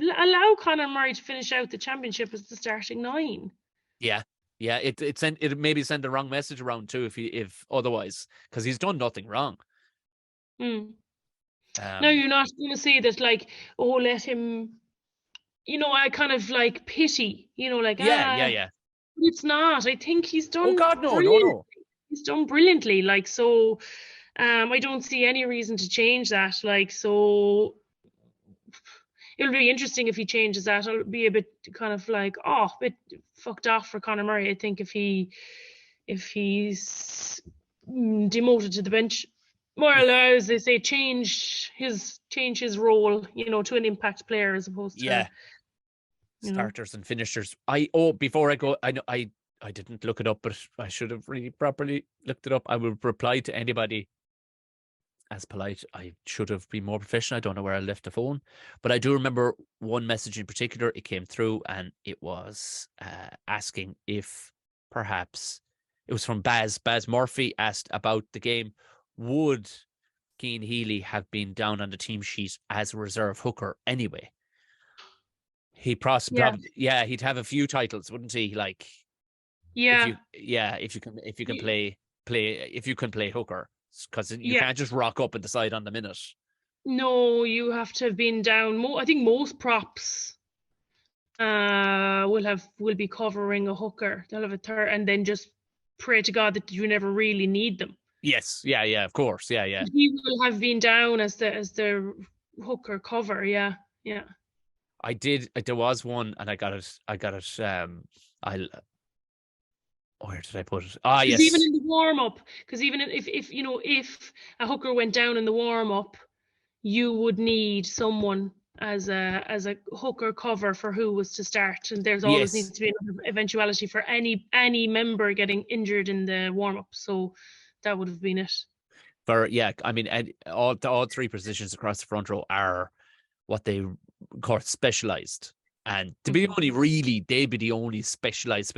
Allow Conor Murray to finish out the championship as the starting 9. Yeah. It maybe send the wrong message around too if otherwise, because he's done nothing wrong. No, you're not going to say that let him. I kind of pity. Yeah. It's not. I think he's done. Oh God, no. He's done brilliantly. I don't see any reason to change that. So. It'll be interesting if he changes that. It'll be a bit kind of a bit fucked off for Conor Murray. I think if he's demoted to the bench, more or less, they say change his role, to an impact player as opposed to starters and finishers. Before I go, I know I didn't look it up, but I should have really properly looked it up. I will reply to anybody as polite. I should have been more professional. I don't know where I left the phone, but I do remember one message in particular. It came through and it was asking if perhaps it was from Baz Murphy, asked about the game. Would Cian Healy have been down on the team sheet as a reserve hooker anyway? He probably, he'd have a few titles, wouldn't he? Yeah. If you can play hooker, because you Yeah. can't just rock up and decide on the minute. No, you have to have been down. I think most props will be covering a hooker. They'll have a third, and then just pray to God that you never really need them. Yes, yeah, of course, yeah. He will have been down as the hooker cover. Yeah. I did. There was one, and I got it. I where did I put it? Ah, Because even yes, in the warm up, because even if if a hooker went down in the warm up, you would need someone as a hooker cover for who was to start, and there's always yes. needs to be an eventuality for any member getting injured in the warm up. So that would have been it. I mean, and all three positions across the front row are what they call specialized, and to be they'd be the only specialized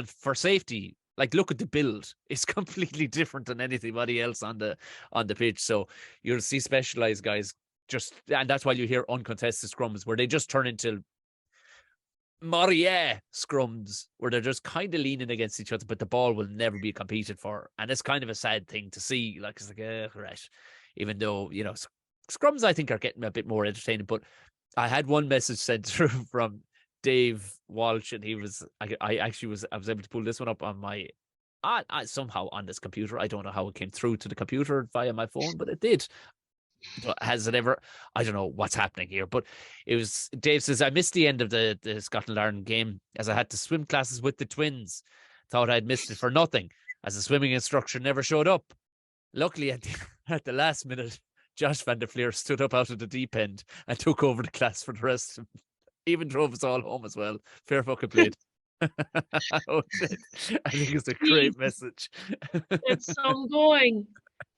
for safety. Like, look at the build; it's completely different than anybody else on the pitch. So you'll see specialized guys and that's why you hear uncontested scrums where they just turn into Maurier scrums where they're just kind of leaning against each other, but the ball will never be competed for, and it's kind of a sad thing to see. Like, it's like, right, even though scrums I think are getting a bit more entertaining. But I had one message sent through from Dave Walsh, and I was able to pull this one up on my somehow on this computer. I don't know how it came through to the computer via my phone, but it did. Has it ever? I don't know what's happening here, but it was. Dave says, I missed the end of the Scotland-Ireland game as I had to swim classes with the twins. Thought I'd missed it for nothing, as the swimming instructor never showed up. Luckily, at the last minute, Josh van der Fleer stood up out of the deep end and took over the class for the rest. Even drove us all home as well. Fair fucking played. Oh, shit. I think it's a great message. It's ongoing.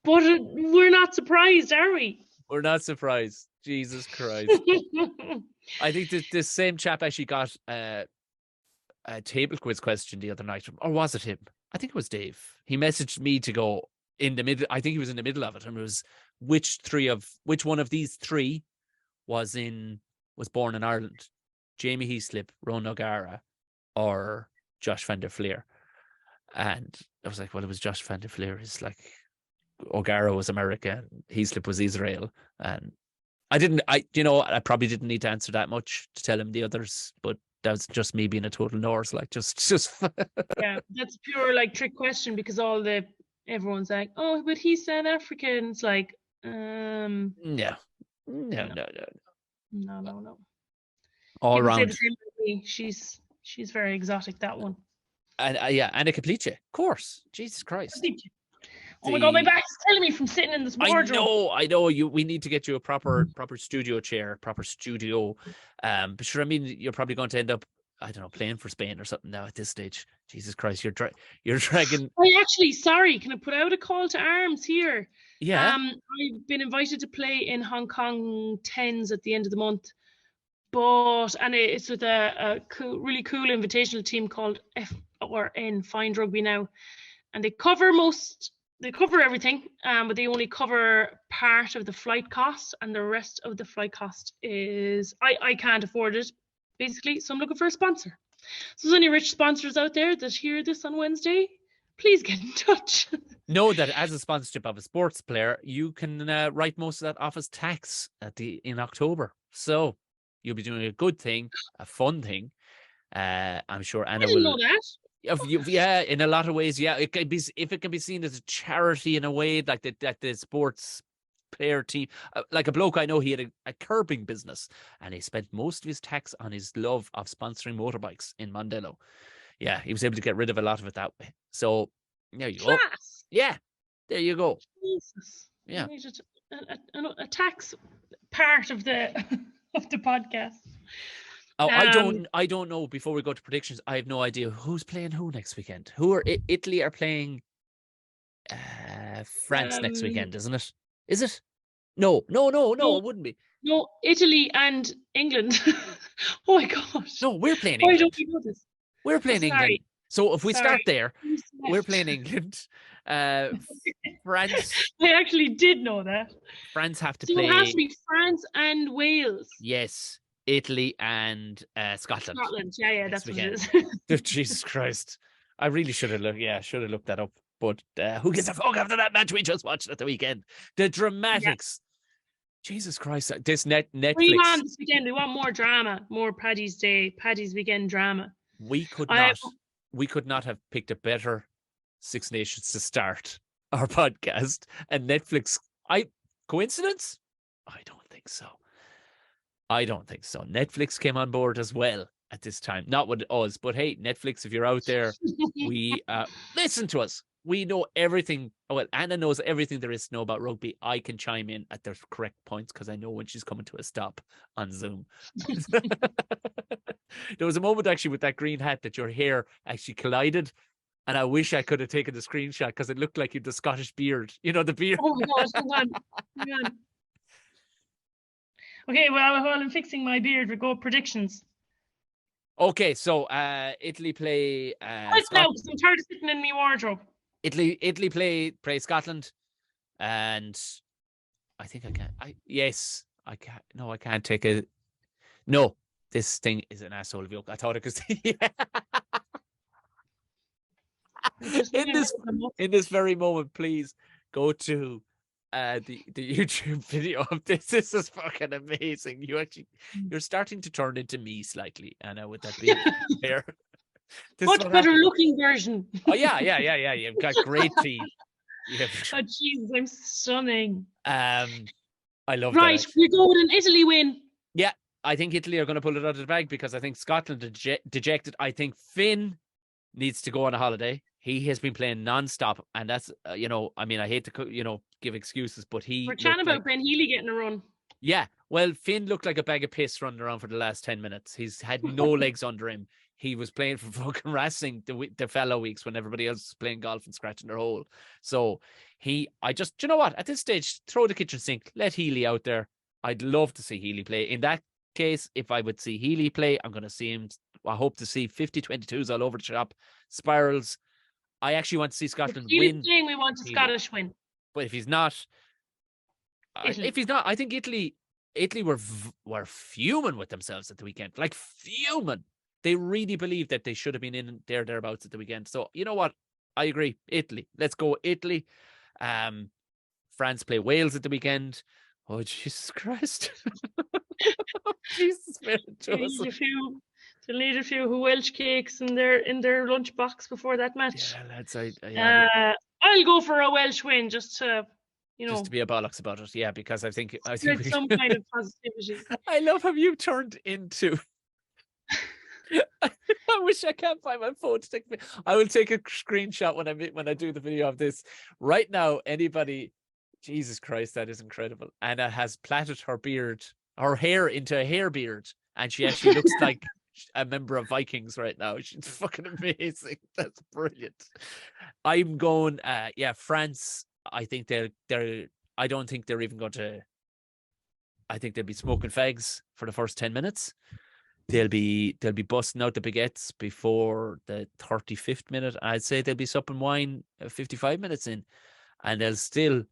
But we're not surprised, are we? We're not surprised. Jesus Christ. I think that this same chap actually got a table quiz question the other night. Or was it him? I think it was Dave. He messaged me to go in the middle. I think he was in the middle of it. And it was which one of these three was born in Ireland? Jamie Heaslip, Ron O'Gara, or Josh van der Fleer? And I was like, well, it was Josh van der Fleer. He's like, O'Gara was America, Heaslip was Israel, and I probably didn't need to answer that much to tell him the others, but that was just me being a total Norse, like just. Yeah, that's pure like trick question because everyone's like, oh, but he's South African. It's like, no. All People round. say the same about me. She's very exotic, that one. And Anna Kaplice, of course. Jesus Christ. Oh my God, my back's killing me from sitting in this wardrobe. I know. We need to get you a proper studio chair, proper studio. But sure, I mean, you're probably going to end up, I don't know, playing for Spain or something now at this stage. Jesus Christ, you're dragging. Sorry, can I put out a call to arms here? Yeah. I've been invited to play in Hong Kong Tens at the end of the month, and it's with a really cool invitational team called F Find Rugby now, and they cover everything, but they only cover part of the flight cost, and the rest of the flight cost is I can't afford it, basically. So I'm looking for a sponsor. So there's any rich sponsors out there that hear this on Wednesday, please get in touch. Know that as a sponsorship of a sports player, you can write most of that off as tax in October. So you'll be doing a good thing, a fun thing. I'm sure Anna will know that. Yeah, in a lot of ways, yeah. It can be, if it can be seen as a charity in a way, like that the sports player team, like a bloke I know, he had a curbing business, and he spent most of his tax on his love of sponsoring motorbikes in Mondello. Yeah, he was able to get rid of a lot of it that way. So there you go. Yeah, there you go. Jesus. Yeah, a tax part of the of the podcast. Oh, I don't know. Before we go to predictions, I have no idea who's playing who next weekend. Italy are playing France next weekend, isn't it? Is it? No, it wouldn't be. No, Italy and England. Oh my gosh. No, we're playing England. Why don't we know this? We're playing England. So if we start there, we're playing England. France. I actually did know that. France have to play. So it has to be France and Wales. Yes. Italy and Scotland. Yeah, that's what it is. Jesus Christ. I really should have looked that up. But who gives a fuck after that match we just watched at the weekend? The dramatics. Yeah. Jesus Christ. This Netflix. We want this weekend. We want more drama, more Paddy's Day, Paddy's Weekend drama. We could not have picked a better Six Nations to start our podcast. And Netflix, coincidence? I don't think so. Netflix came on board as well at this time. Not with us, but hey, Netflix, if you're out there, we listen to us. We know everything. Well, Anna knows everything there is to know about rugby. I can chime in at the correct points because I know when she's coming to a stop on Zoom. There was a moment actually with that green hat that your hair actually collided. And I wish I could have taken the screenshot because it looked like you had the Scottish beard. You know, the beard. Oh my gosh, hang on. Okay, well, while I'm fixing my beard, we go predictions. Okay, so Italy play. Right now, because I'm tired of sitting in my wardrobe. Italy play Scotland, and I think I can. I can't. No, I can't take it. No, this thing is an asshole joke. I thought it was. In this very moment, please go to the YouTube video of this. This is fucking amazing. You're starting to turn into me slightly, Anna, with that beard hair. Much better looking version. Oh yeah. You've got great teeth. Oh Jesus, I'm stunning. I love that. Right, we go with an Italy win. Yeah, I think Italy are going to pull it out of the bag because I think Scotland are dejected. I think Finn needs to go on a holiday. He has been playing non-stop, and that's I hate to give excuses, but we're chatting about Ben Healy getting a run. Yeah, well, Finn looked like a bag of piss running around for the last 10 minutes. He's had no legs under him. He was playing for fucking wrestling the fellow weeks when everybody else was playing golf and scratching their hole. So you know what? At this stage, throw the kitchen sink. Let Healy out there. I'd love to see Healy play. In that case, if I would see Healy play, I'm going to see him. I hope to see 50-22s all over the shop. Spirals. I actually want to see Scotland win. We want a Scottish win. But if he's not, I think Italy were fuming with themselves at the weekend. Like fuming. They really believe that they should have been in thereabouts at the weekend. So you know what? I agree. Italy. Let's go Italy. France play Wales at the weekend. Oh Jesus Christ! Jesus, to lead a few Welsh cakes in their lunchbox before that match. Yeah, lads, I'll go for a Welsh win just to just to be a bollocks about it. Yeah, because I think some kind of positivity. I love how you turned into. I wish I can't find my phone to take me. I will take a screenshot when I do the video of this right now. Anybody, Jesus Christ, that is incredible. Anna has plaited her hair into a hair beard, and she actually looks like a member of Vikings right now. She's fucking amazing. That's brilliant. I'm going. France. I think they're. I don't think they're even going to. I think they'll be smoking fags for the first 10 minutes. They'll be busting out the baguettes before the 35th minute. I'd say they'll be supping wine 55 minutes in, and they'll still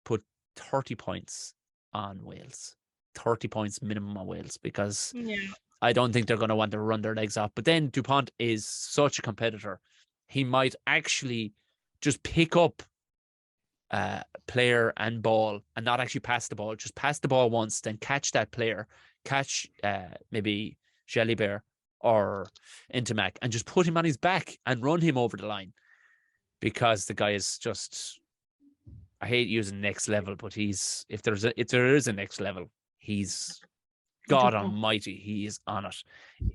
put 30 points on Wales. 30 points minimum on Wales because I don't think they're going to want to run their legs off. But then Dupont is such a competitor. He might actually just pick up player and ball and not actually pass the ball. Just pass the ball once, then catch that player, catch maybe Jalibert or into Mack and just put him on his back and run him over the line because the guy is just, I hate using next level, but if there is a next level, he's God almighty. He is on it.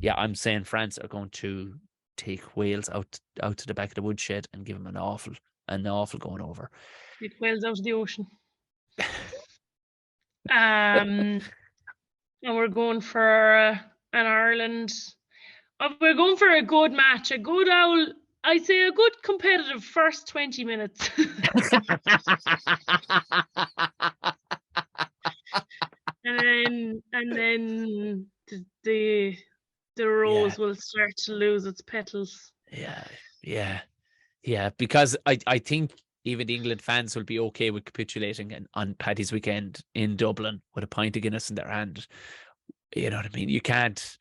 Yeah, I'm saying France are going to take Wales out to the back of the woodshed and give him an awful going over. Take Wales out of the ocean. And we're going for an Ireland. We're going for a good match, I'd say a good competitive first 20 minutes. and then the rose will start to lose its petals. Yeah. Because I think even the England fans will be okay with capitulating on Paddy's weekend in Dublin with a pint of Guinness in their hand. You know what I mean? You can't.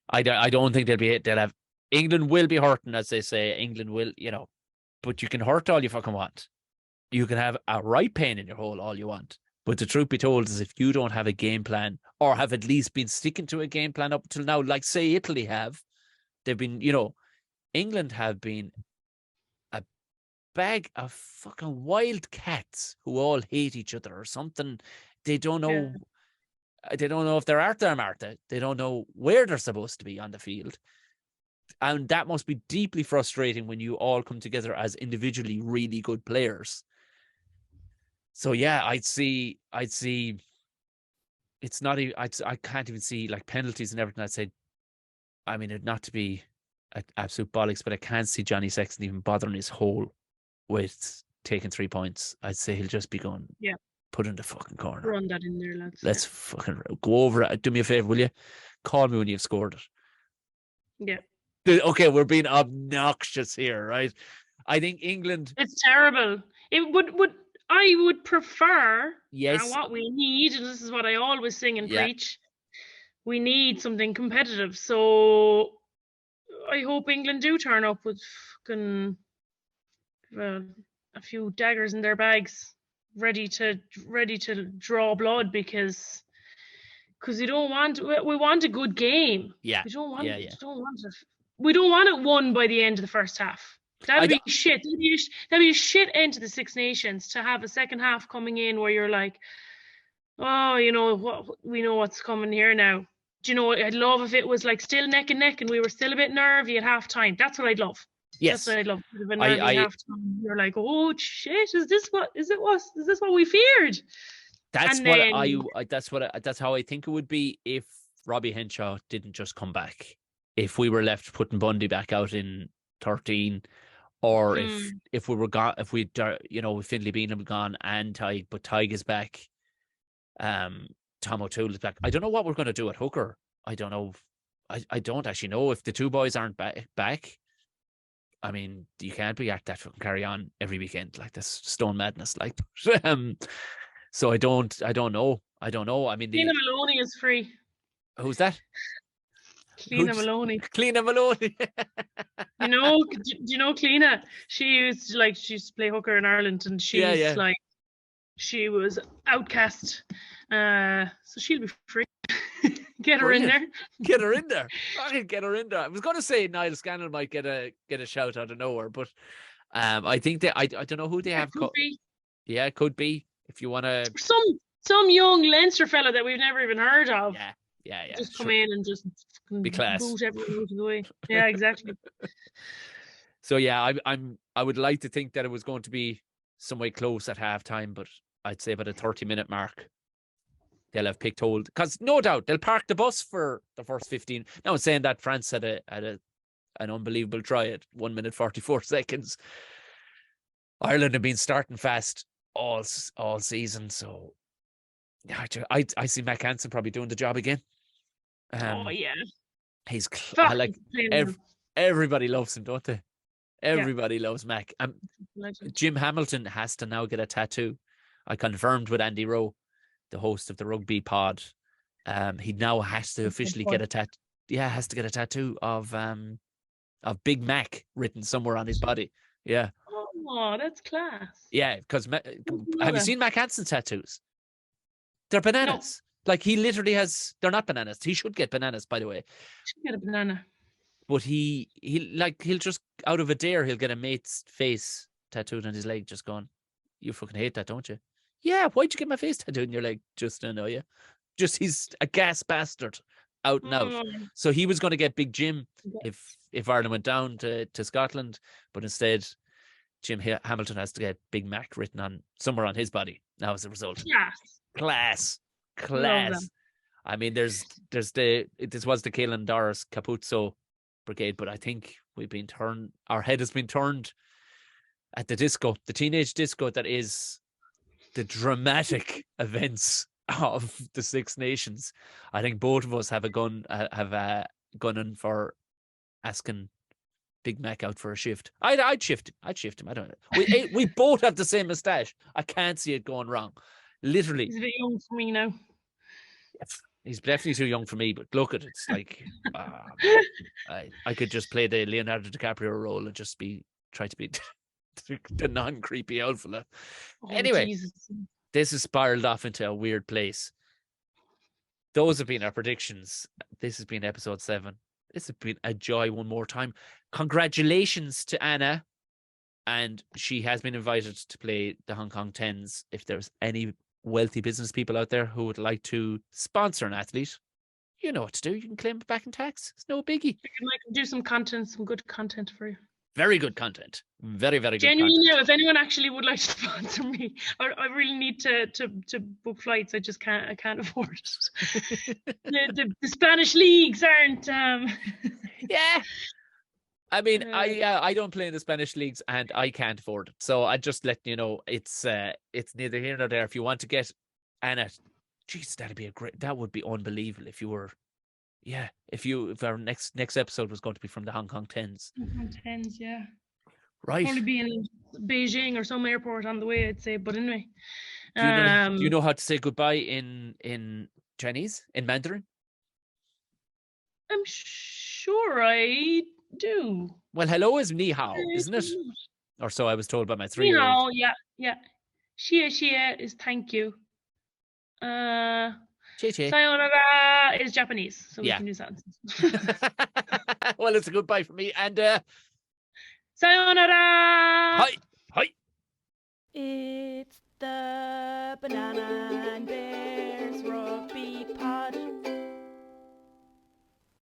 I don't think they'll have England will be hurting, as they say. England will, but you can hurt all you fucking want. You can have a right pain in your hole all you want. But the truth be told is if you don't have a game plan or have at least been sticking to a game plan up until now, like say Italy have, they've been, England have been a bag of fucking wild cats who all hate each other or something. They don't know. Yeah. They don't know if they're Arta or Marta. They don't know where they're supposed to be on the field. And that must be deeply frustrating when you all come together as individually really good players. So yeah, I'd see it's not even, I can't even see like penalties and everything. I'd say, I mean, it'd not to be absolute bollocks, but I can't see Johnny Sexton even bothering his hole with taking 3 points. I'd say he'll just be going, put in the fucking corner. Run that in there, lads. Let's fucking go over it. Do me a favor, will you? Call me when you've scored it. Yeah. Okay, we're being obnoxious here, right? I think England. It's terrible. It I would prefer. Yes. And what we need, and this is what I always sing and preach. We need something competitive. So I hope England do turn up with fucking a few daggers in their bags, ready to draw blood because we want a good game. Yeah. We don't want we don't want it won by the end of the first half. That'd be shit. That'd be a shit end to the Six Nations to have a second half coming in where you're like, oh, we know what's coming here now. Do you know what I'd love if it was like still neck and neck and we were still a bit nervy at half time. That's what I'd love. Yes. That's what I'd love. Half time. You're like, oh shit, is this what we feared? That's that's how I think it would be if Robbie Henshaw didn't just come back. If we were left putting Bundy back out in 13, or if we were gone, if we with Findlay Beanham gone and Tig, but Tig is back, Tom O'Toole is back. I don't know what we're going to do at hooker. I don't know. I don't actually know if the two boys aren't back. I mean, you can't be at that fucking carry on every weekend like this stone madness, like. So I don't know. I mean, Cleena Maloney is free. Who's that? Cleena Maloney. Cleena Maloney. Do you know Cleena? She used to play hooker in Ireland, and she's like, she was outcast. So she'll be free. Get her in there. Get her in there. I can get her in there. I was going to say Niall Scannell might get a shout out of nowhere, but I think that I don't know who they have. Could be. Yeah, it could be. If you want to, some young Leinster fella that we've never even heard of. Yeah. Just come in and just be class. Boot everyone out of the way. Yeah, exactly. So yeah, I would like to think that it was going to be some way close at halftime, but I'd say by the 30-minute mark, they'll have picked hold, because no doubt they'll park the bus for the first 15. Now, I'm saying that France had an unbelievable try at 1 minute 44 seconds. Ireland have been starting fast all season, so I see Mack Hansen probably doing the job again. He's everybody loves him, don't they? Everybody loves Mack. Jim Hamilton has to now get a tattoo. I confirmed with Andy Rowe, the host of the Rugby pod. He now has to officially get a tattoo. Yeah, has to get a tattoo of Big Mac written somewhere on his body. Yeah. Oh, that's class. Yeah, because have you seen Mack Hansen's tattoos? They're bananas. No. Like he literally has. They're not bananas. He should get bananas, by the way. Should get a banana. But he'll just out of a dare he'll get a mate's face tattooed on his leg, just going, "You fucking hate that, don't you?" Yeah. Why'd you get my face tattooed on your leg? Just to annoy you. Just he's a gas bastard, out and out. So he was going to get Big Jim if Ireland went down to Scotland, but instead Jim Hamilton has to get Big Mac written on somewhere on his body now as a result. Class. I mean, this was the Caelan Doris Capuzzo brigade, but I think our head has been turned at the disco, the teenage disco that is the dramatic events of the Six Nations. I think both of us have a gun in for asking Big Mac out for a shift. I'd shift him. I don't know. We both have the same moustache. I can't see it going wrong. Literally. He's a bit young for me now. He's definitely too young for me, but look at it. It's like I could just play the Leonardo DiCaprio role and just try to be the non-creepy old fella. Oh, Anyway, Jesus. this has spiraled off into a weird place. Those have been our predictions. This has been episode 7. This has been a joy one more time. Congratulations to Anna. And she has been invited to play the Hong Kong Tens. If there's any wealthy business people out there who would like to sponsor an athlete, you know what to do. You can claim it back in tax. It's no biggie. I can do some content, some good content for you. Very good content. Very, very good Genuinely, content. now, if anyone actually would like to sponsor me, I really need to book flights. I just can't. I can't afford it. the Spanish leagues aren't. Yeah. I mean, I don't play in the Spanish leagues and I can't afford it. So I just let you know it's neither here nor there. If you want to get Anna, geez, that would be unbelievable if you were, if our next episode was going to be from the Hong Kong Tens. Hong Kong Tens, yeah. Right. Probably be in Beijing or some airport on the way, I'd say. But anyway. Do you know how to say goodbye in Chinese, in Mandarin? I'm sure I do. Well, hello is ni hao, isn't it? Or so I was told by my 3-year-old. Ni hao, yeah. Xie is thank you. Che che. Sayonara is Japanese, so we Yeah. can do sentences. Well, it's a goodbye for me. And Sayonara! hi. It's the Banana and Bear